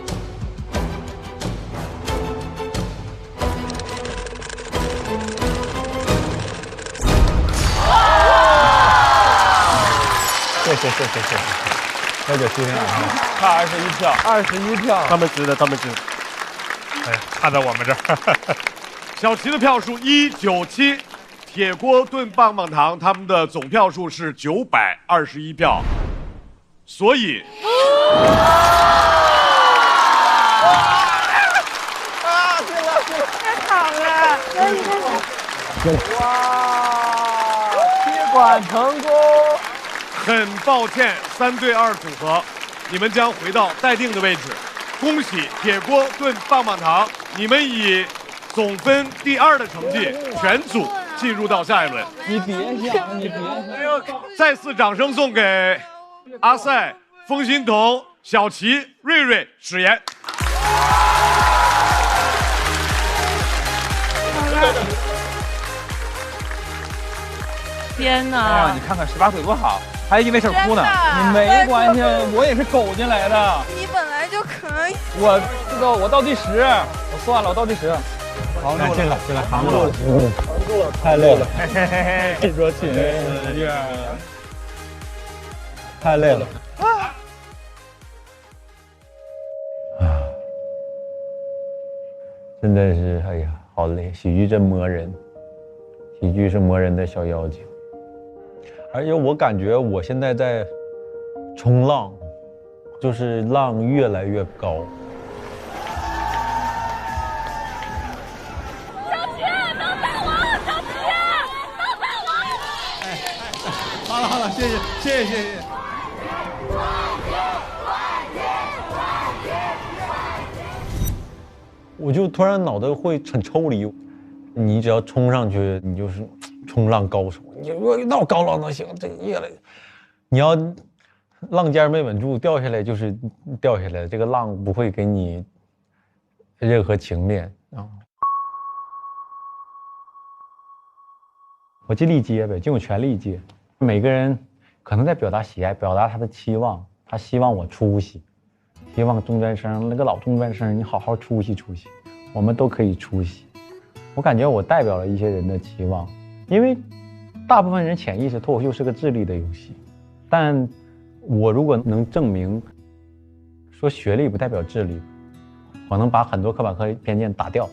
谢，小姐出现了，差21票，21票，他们值得。哎，差在我们这儿。小齐的票数197，铁锅炖棒棒糖他们的总票数是921票，所以。太好了！哇，接管成功！很抱歉，3对2组合，你们将回到待定的位置。恭喜铁锅炖棒棒糖，你们以总分第2的成绩全组进入到下一轮。你别想。再次掌声送给阿赛、风心彤、小齐、瑞、史岩。天哪！哎呀，你看看18岁多好，还因为事哭呢。你没关系，我也是狗进来的。你本来就可以。我倒计时，我算了，我倒计时。扛住了，进来，扛住了，太累了。嘿，说起太累了。真的是，哎呀，好累！喜剧真磨人，喜剧是磨人的小妖精。而且我感觉我现在在冲浪，就是浪越来越高。好了，谢谢。我就突然脑袋会很抽离，你只要冲上去，你就是冲浪高手。你说那高浪能行？这越来，你要浪尖没稳住，掉下来就是掉下来，这个浪不会给你任何情面啊。我尽力接呗，尽我全力接。每个人可能在表达喜爱，表达他的期望，他希望我出息。希望中专生那个老中专生，你好好出息，我们都可以出息。我感觉我代表了一些人的期望，因为大部分人潜意识脱口秀是个智力的游戏，但我如果能证明说学历不代表智力，我能把很多刻板偏见打掉，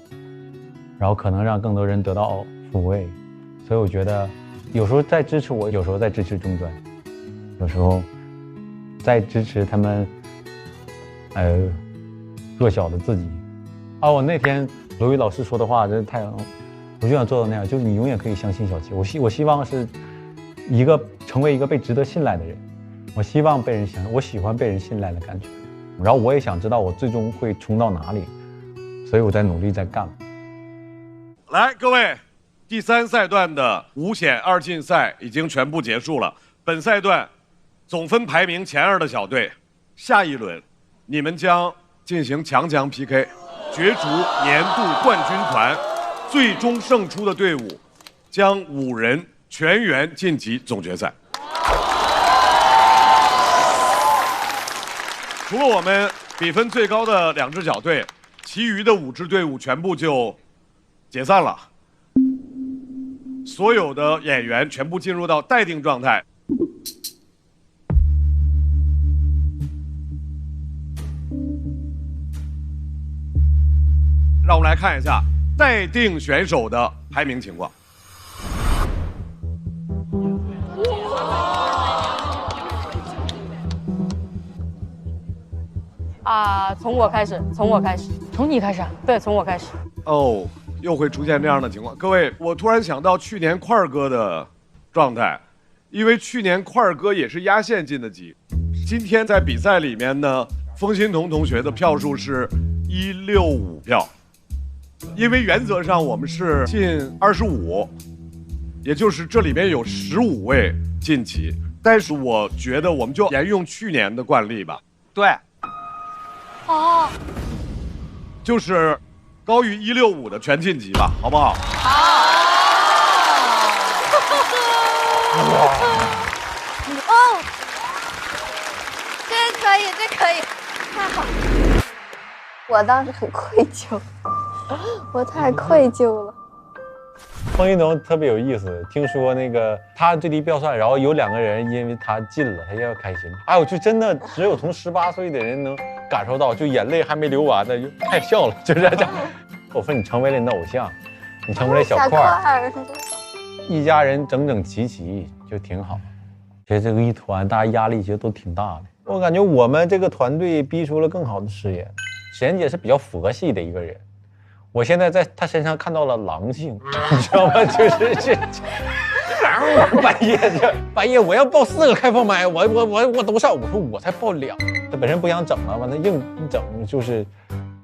然后可能让更多人得到抚慰。所以我觉得有时候在支持我，有时候在支持中专，有时候在支持他们弱小的自己。我那天罗宇老师说的话真是太，我就想做到那样，就是你永远可以相信小齐。我希望是成为一个被值得信赖的人。我希望被人相信，我喜欢被人信赖的感觉。然后我也想知道我最终会冲到哪里，所以我在努力在干。来，各位，第3赛段的5险2进赛已经全部结束了。本赛段总分排名前2的小队，下一轮你们将进行强强 PK， 角逐年度冠军团，最终胜出的队伍将5人全员晋级总决赛。除了我们比分最高的2支小队，其余的5支队伍全部就解散了。所有的演员全部进入到待定状态。让我们来看一下待定选手的排名情况。从我开始，从你开始啊？对，从我开始。哦，又会出现这样的情况。各位，我突然想到去年块儿哥的状态，因为去年块儿哥也是压线进的级。今天在比赛里面呢，风心彤同学的票数是165票，因为原则上我们是进25，也就是这里面有15位晋级。但是我觉得我们就沿用去年的惯例吧。对。哦，就是高于165的全晋级吧，好不好？好。哦，这可以，这可以，太好了。我当时很愧疚，我太愧疚了。风心彤特别有意思，听说那个他最低票算，然后有2个人因为他进了，他也要开心。哎，我就真的只有从18岁的人能感受到，就眼泪还没流完呢，就太笑了，就是这样。我说你成为了你的偶像，你成为了小块儿，一家人整整齐齐就挺好。其实这个一团大家压力其实都挺大的，我感觉我们这个团队逼出了更好的誓言。史妍姐是比较佛系的一个人。我现在在他身上看到了狼性，你知道吗？就是这，半夜我要报4个开放麦，我都上。我说我才报2，他本身不想整了嘛，他硬整就是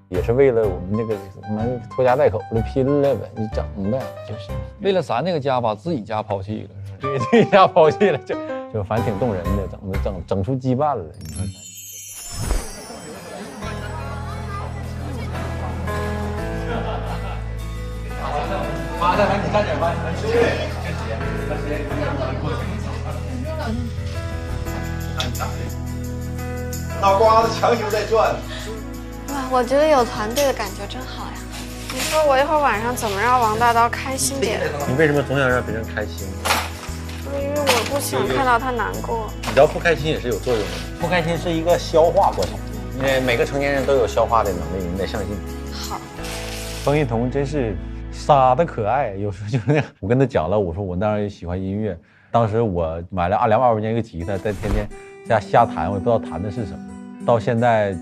也是为了我们那个什么拖家带口的拼了呗，你整呗，就是为了咱那个家把自己家抛弃了，对自己家抛弃了，就反正挺动人的，整出羁绊了，你看。妈的，来你站点吧，脑瓜子强行在转。哇，我觉得有团队的感觉真好呀！你说我一会儿晚上怎么让王大刀开心点？你为什么总想让别人开心？因为我不想看到他难过。你知道不开心也是有作用的，不开心是一个消化过程，因为每个成年人都有消化的能力，你得相信。好。冯一彤真是傻的可爱，有时候就是那样。我跟他讲了，我说我当然也喜欢音乐，当时我买了220块钱一个吉他，在天天在家瞎弹，我也不知道弹的是什么。到现在，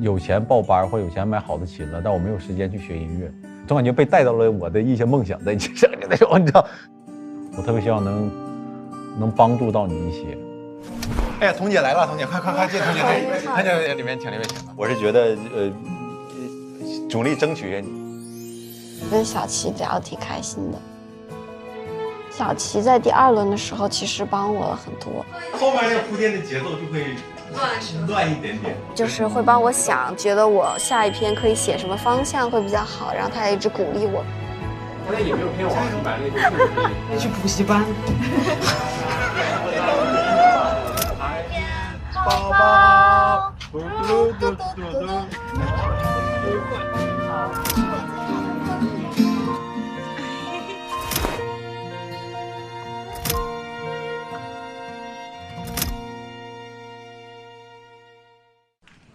有钱报班或有钱买好的琴了，但我没有时间去学音乐，总感觉被带到了我的一些梦想在身上那种，你知道。我特别希望能帮助到你一些。哎呀，童姐来了，童姐快进，童姐快进里面请。我是觉得努力争取你。跟小齐聊挺开心的。小齐在第2轮的时候其实帮我了很多，后面那个铺垫的节奏就会乱一点点，就是会帮我想，觉得我下一篇可以写什么方向会比较好，然后他也一直鼓励我。我也没有骗我，你买那个去补习班。宝宝。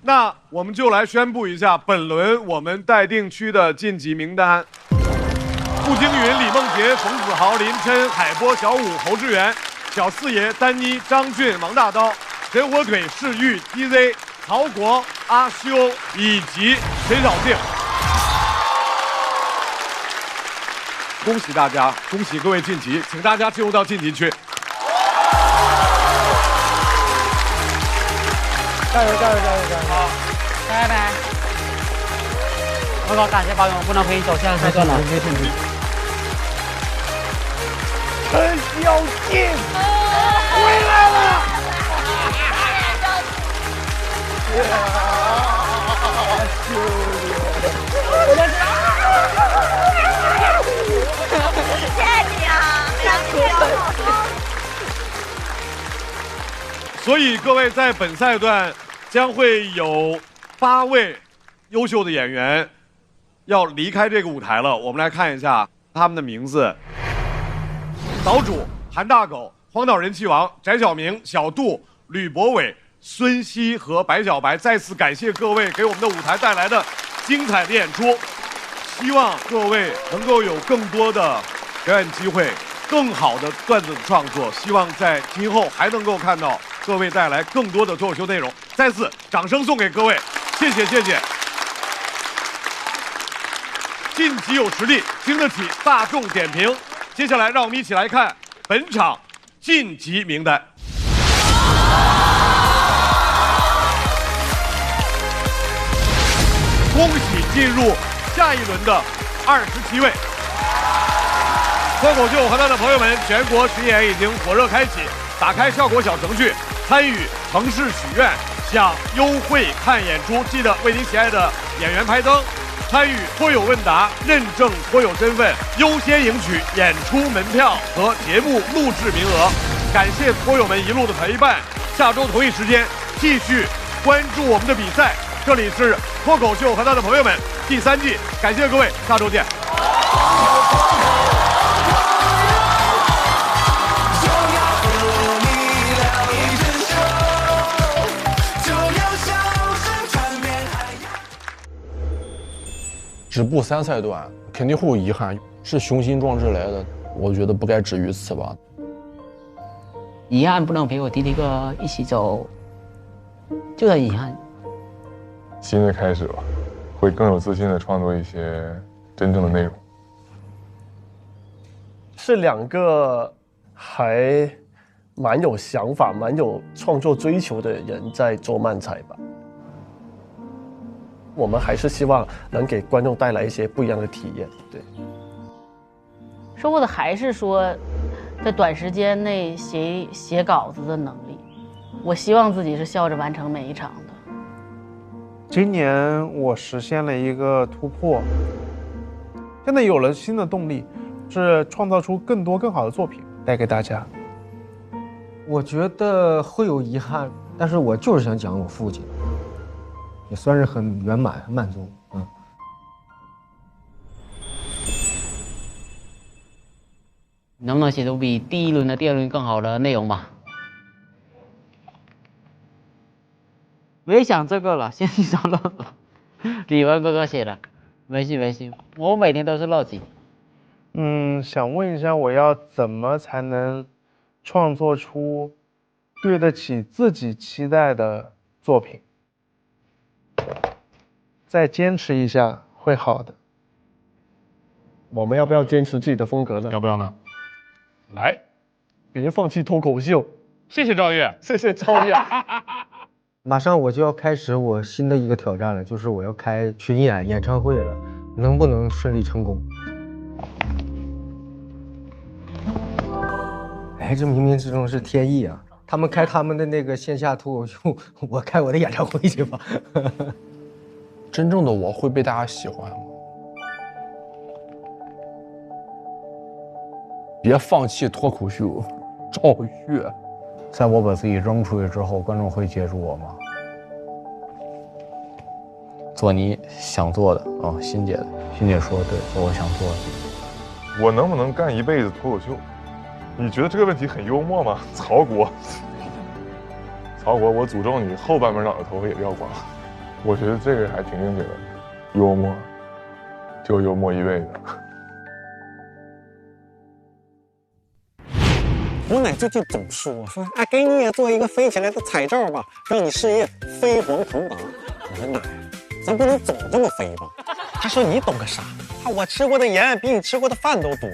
那我们就来宣布一下本轮我们待定区的晋级名单：顾京云、李梦洁、冯子豪、林琛、海波、小武、侯志远、小四爷、丹妮、张俊、王大刀、陈火腿、世玉、TZ、曹国、阿修以及陈少静。恭喜大家，恭喜各位晋级，请大家进入到晋级区。加油！拜拜！我感谢保佑，不能陪你走下赛段了。陈小静回来了！谢谢你啊，所以各位在本赛段将会有8位优秀的演员要离开这个舞台了。我们来看一下他们的名字：岛主、韩大狗、荒岛人气王、翟晓明、小杜、吕博伟、孙熙和白小白。再次感谢各位给我们的舞台带来的精彩的演出。希望各位能够有更多的表演机会，更好的段子创作。希望在今后还能够看到各位带来更多的脱口秀内容。再次掌声送给各位，谢谢谢谢。晋级有实力，经得起大众点评。接下来让我们一起来看本场晋级名单。恭喜进入下一轮的27位。脱口秀和他的朋友们全国巡演已经火热开启，打开效果小程序，参与城市许愿，享优惠看演出，记得为您喜爱的演员拍灯，参与脱友问答，认证脱友身份，优先赢取演出门票和节目录制名额。感谢脱友们一路的陪伴，下周同一时间继续关注我们的比赛。这里是脱口秀和他的朋友们第3季，感谢各位，下周见。止步3赛段，肯定会有遗憾，是雄心壮志来的，我觉得不该止于此吧。遗憾不能陪我弟弟哥一起走，就是遗憾。新的开始吧，会更有自信的创作一些真正的内容。是2个还蛮有想法、蛮有创作追求的人在做漫才吧。我们还是希望能给观众带来一些不一样的体验。对，收获的还是说，在短时间内写稿子的能力。我希望自己是笑着完成每一场的。今年我实现了一个突破，现在有了新的动力，是创造出更多更好的作品带给大家。我觉得会有遗憾，但是我就是想讲我父亲。也算是很圆满、很满足。能不能写出比第1轮的第2轮更好的内容吧？我也想这个了，先去找乐子。李文哥哥写的，微信，我每天都是乐集。想问一下，我要怎么才能创作出对得起自己期待的作品？再坚持一下会好的。我们要不要坚持自己的风格呢？要不要呢？来，别放弃脱口秀。谢谢赵越，谢谢赵越。马上我就要开始我新的一个挑战了，就是我要开巡演演唱会了，能不能顺利成功？哎，这冥冥之中是天意啊！他们开他们的那个线下脱口秀，我开我的演唱会去吧。真正的我会被大家喜欢吗？别放弃脱口秀，赵越。在我把自己扔出去之后，观众会接住我吗？做你想做的哦，欣姐的，欣姐说对，做我想做的。我能不能干一辈子脱口秀？你觉得这个问题很幽默吗？曹国，我诅咒你后半边脑的头发也掉光。我觉得这个还挺应景的，幽默，就幽默一辈子。我奶最近总说啊，给你也做一个飞起来的彩照吧，让你事业飞黄腾达。我说奶，咱不能总这么飞吧？他说你懂个啥？我吃过的盐比你吃过的饭都多。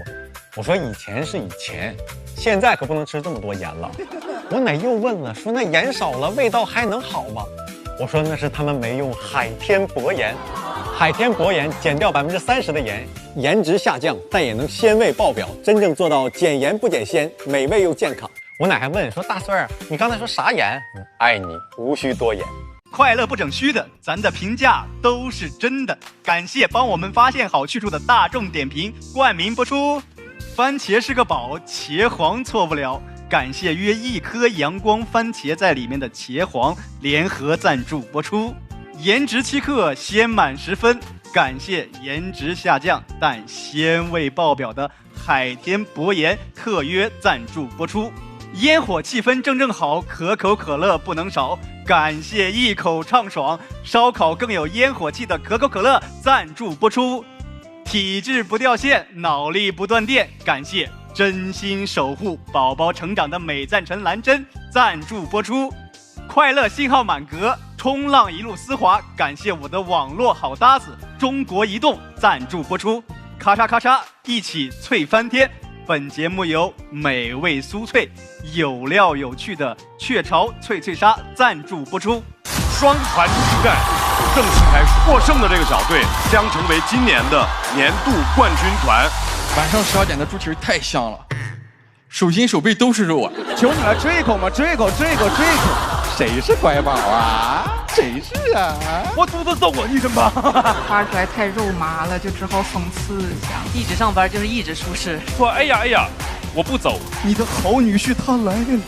我说以前是以前，现在可不能吃这么多盐了。我奶又问了，说那盐少了味道还能好吗？我说那是他们没用海天薄盐，海天薄盐减掉30%的盐，颜值下降，但也能鲜味爆表，真正做到减盐不减鲜，美味又健康。我奶还问说大孙儿，你刚才说啥盐？爱你无需多言。快乐不整虚的，咱的评价都是真的。感谢帮我们发现好去处的大众点评冠名播出。番茄是个宝，茄皇错不了。感谢约1颗阳光番茄在里面的茄皇联合赞助播出。颜值7克，鲜满10分。感谢颜值下降但鲜味爆表的海天薄盐特约赞助播出。烟火气氛正好，可口可乐不能少。感谢一口畅爽，烧烤更有烟火气的可口可乐赞助播出。体质不掉线，脑力不断电。感谢真心守护宝宝成长的美赞臣蓝针赞助播出。快乐信号满格，冲浪一路丝滑。感谢我的网络好搭子中国移动赞助播出。咔嚓咔嚓，一起脆翻天。本节目由美味酥脆、有料有趣的雀巢脆脆鲨赞助播出。双团出战，正式开始。获胜的这个小队将成为今年的年度冠军团。晚上12点的猪蹄太香了，手心手背都是肉啊！求你了，吃一口嘛，吃一口，吃一口，吃一口。谁是乖宝啊？谁是啊？我肚子揍我一身吧！发出来太肉麻了，就只好讽刺一下。一直上班就是一直舒适。说哎呀哎呀，我不走。你的好女婿他来了，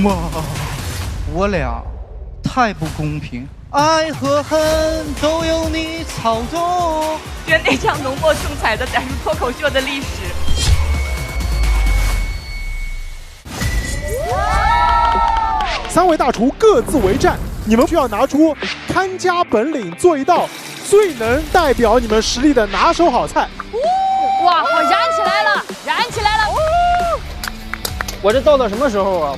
妈，我俩太不公平，爱和恨都由你操纵。原那场浓墨重彩的载入脱口秀的历史。3位大厨各自为战，你们需要拿出看家本领，做一道最能代表你们实力的拿手好菜。哇，我燃起来了，燃起来了！我这到什么时候啊？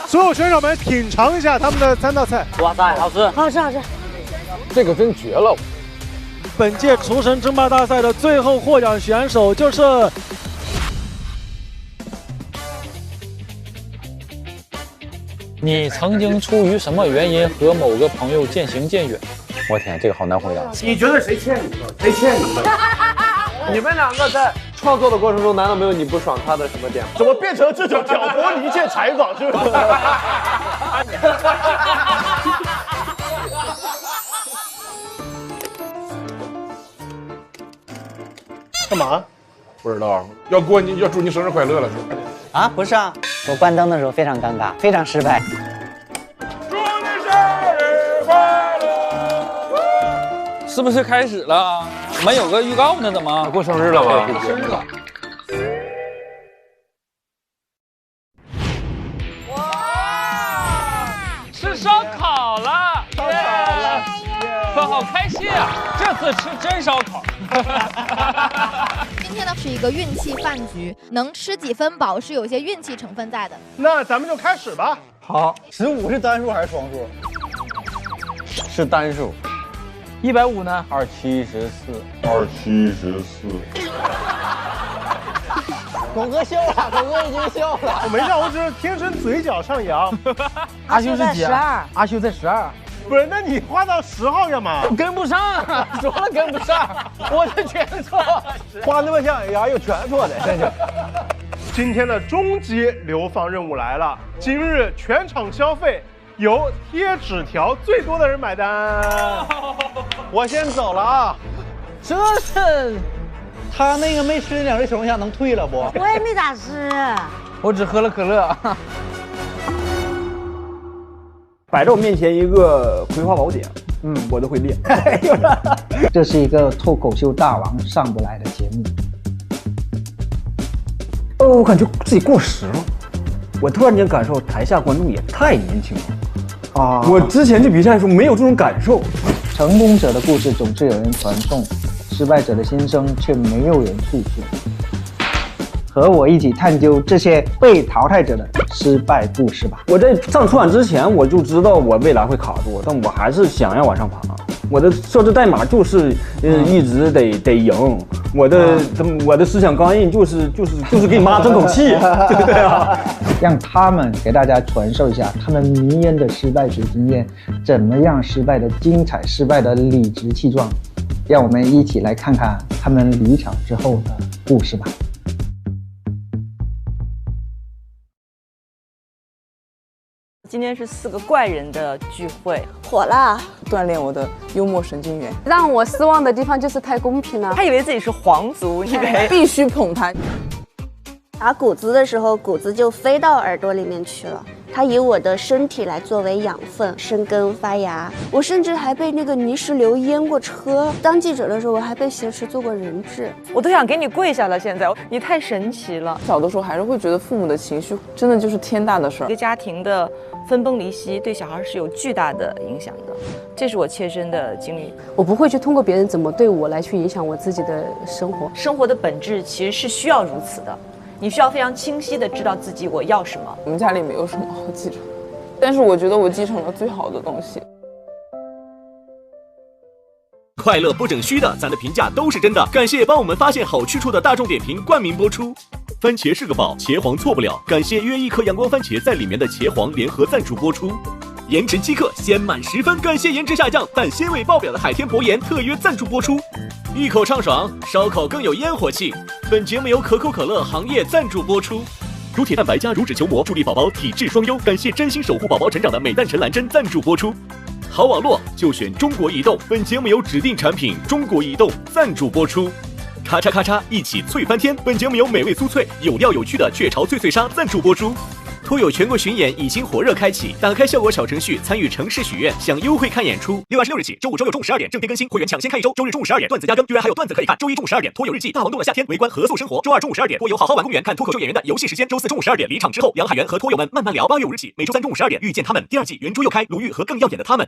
所有选手们品尝一下他们的3道菜。哇塞，好吃，好吃，好吃！这个真绝了！本届厨神争霸大赛的最后获奖选手就是。你曾经出于什么原因和某个朋友渐行渐远？我天，这个好难回答。你觉得谁欠你的？谁欠你的？你们两个在创作的过程中，难道没有你不爽他的什么点吗？怎么变成这种挑拨离间采访？是不是？干嘛？不知道，要祝你生日快乐了是吧？啊，不是啊，我关灯的时候非常尴尬，非常失败。祝你生日快乐！是不是开始了？我们有个预告呢，怎么？过生日了吧？过生日了。哇！吃烧烤了！烧烤了！可好开心啊！这次吃真烧烤。今天呢是一个运气饭局，能吃几分饱是有一些运气成分在的。那咱们就开始吧。好，15是单数还是双数？是单数。150呢？274。狗哥笑了，狗哥已经笑了。我没笑，我只是天生嘴角上扬。阿修是几啊？阿修在12。不是，那你画到10号干嘛？跟不上，说了跟不上，我是全错，画那么像，哎呦，全错的，这就。今天的终极流放任务来了，今日全场消费由贴纸条最多的人买单。我先走了啊，这是他那个没吃2粒小龙虾能退了不？我也没咋吃，我只喝了可乐。摆在我面前一个葵花宝典，我都会练。这是一个脱口秀大王上不来的节目。我感觉自己过时了。我突然间感受台下观众也太年轻了啊！我之前去比赛的时候没有这种感受。成功者的故事总是有人传颂，失败者的心声却没有人诉说。和我一起探究这些被淘汰者的失败故事吧。我在上春晚之前我就知道我未来会卡住，但我还是想要往上爬。我的设置代码就是一直得赢。我的思想钢印就是给你妈争口气，对不对啊？让他们给大家传授一下他们迷人的失败学经验，怎么样失败的精彩，失败的理直气壮。让我们一起来看看他们离场之后的故事吧。今天是4个怪人的聚会，火了，锻炼我的幽默神经元。让我失望的地方就是太公平了。他以为自己是皇族，以为必须捧他。打谷子的时候，谷子就飞到耳朵里面去了。它以我的身体来作为养分，生根发芽。我甚至还被那个泥石流淹过车。当记者的时候，我还被挟持做过人质。我都想给你跪下了，现在你太神奇了。小的时候还是会觉得父母的情绪真的就是天大的事儿。一个家庭的分崩离析对小孩是有巨大的影响的，这是我切身的经历。我不会去通过别人怎么对我来去影响我自己的生活。生活的本质其实是需要如此的。你需要非常清晰地知道自己我要什么。我们家里没有什么好继承，但是我觉得我继承了最好的东西。快乐不整虚的，咱的评价都是真的。感谢帮我们发现好去处的大众点评冠名播出。番茄是个宝，茄皇错不了。感谢约1颗阳光番茄在里面的茄皇联合赞助播出。颜值7克，鲜满10分。感谢颜值下降但鲜味爆表的海天博颜特约赞助播出。一口畅爽，烧烤更有烟火气。本节目由可口可乐行业赞助播出。乳铁蛋白加乳脂球膜，助力宝宝体质双优。感谢真心守护宝宝成长的美蛋陈兰珍赞助播出。好网络就选中国移动。本节目由指定产品中国移动赞助播出。咔嚓咔嚓，一起脆翻天。本节目由美味酥脆、有料有趣的雀巢脆脆鲨赞助播出。托友全国巡演已经火热开启，打开效果小程序参与城市许愿，享优惠看演出。6月26日起，周5、周6中午12点正片更新，会员抢先看1周。周日中午12点段子加更，居然还有段子可以看。周1中午12点托友日记，大王动了夏天，围观合宿生活。周2中午12点托友好好玩公园，看脱口秀演员的游戏时间。周4中午12点离场之后，杨海源和托友们慢慢聊。8月5日起，每周3中午12点遇见他们第2季圆桌又开，鲁豫和更耀眼的他们。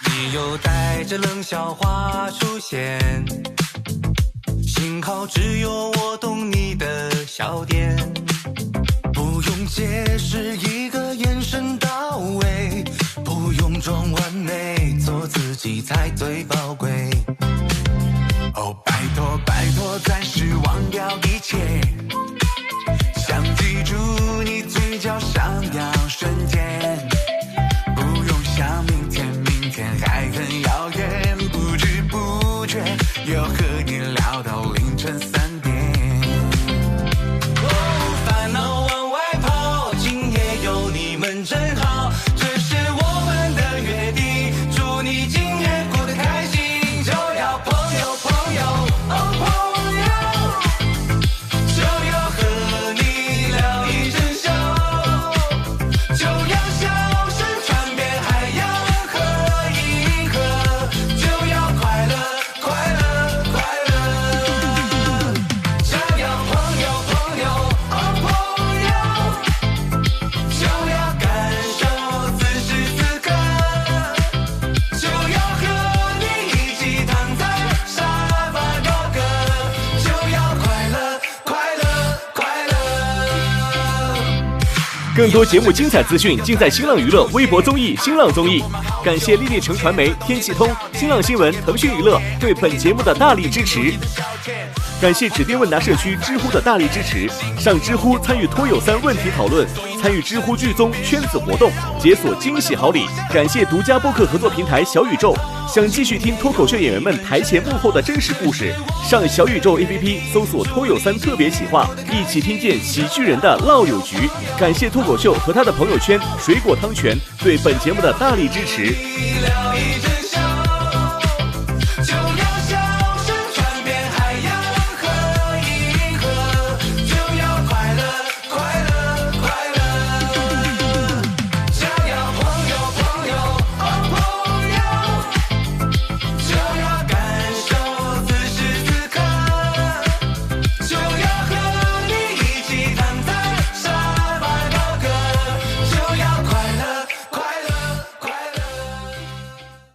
你又带着冷笑话出现，幸好只有我懂你的笑点，不用解释，一个眼神到位，不用装完美，做自己才最宝贵。哦，拜托拜托，暂时忘掉一切，想记住你嘴角上扬瞬间，不用想明天，明天还很遥远，不知不觉又和你聊到凌晨3点。哦，烦恼往外跑，今夜有你们真好，这是我们的约定，祝你今夜过得开心，就要朋友朋友哦朋友，就要和你聊一整宿，就要笑声传遍海洋和银河，就要快乐快乐快乐，就要朋友朋友哦朋友，就要感受此时此刻，就要和你一起躺在沙发高歌，就要快乐快乐快乐。更多节目精彩资讯尽在新浪娱乐微博综艺、新浪综艺。感谢丽丽城传媒、天气通、新浪新闻、腾讯娱乐对本节目的大力支持。感谢指定问答社区知乎的大力支持。上知乎参与托友3问题讨论，参与知乎剧综圈子活动，解锁惊喜好礼。感谢独家播客合作平台小宇宙。想继续听脱口秀演员们台前幕后的真实故事，上小宇宙 APP 搜索托友3特别企划，一起听见喜剧人的唠友局。感谢脱口秀和他的朋友圈水果汤泉对本节目的大力支持。聊一整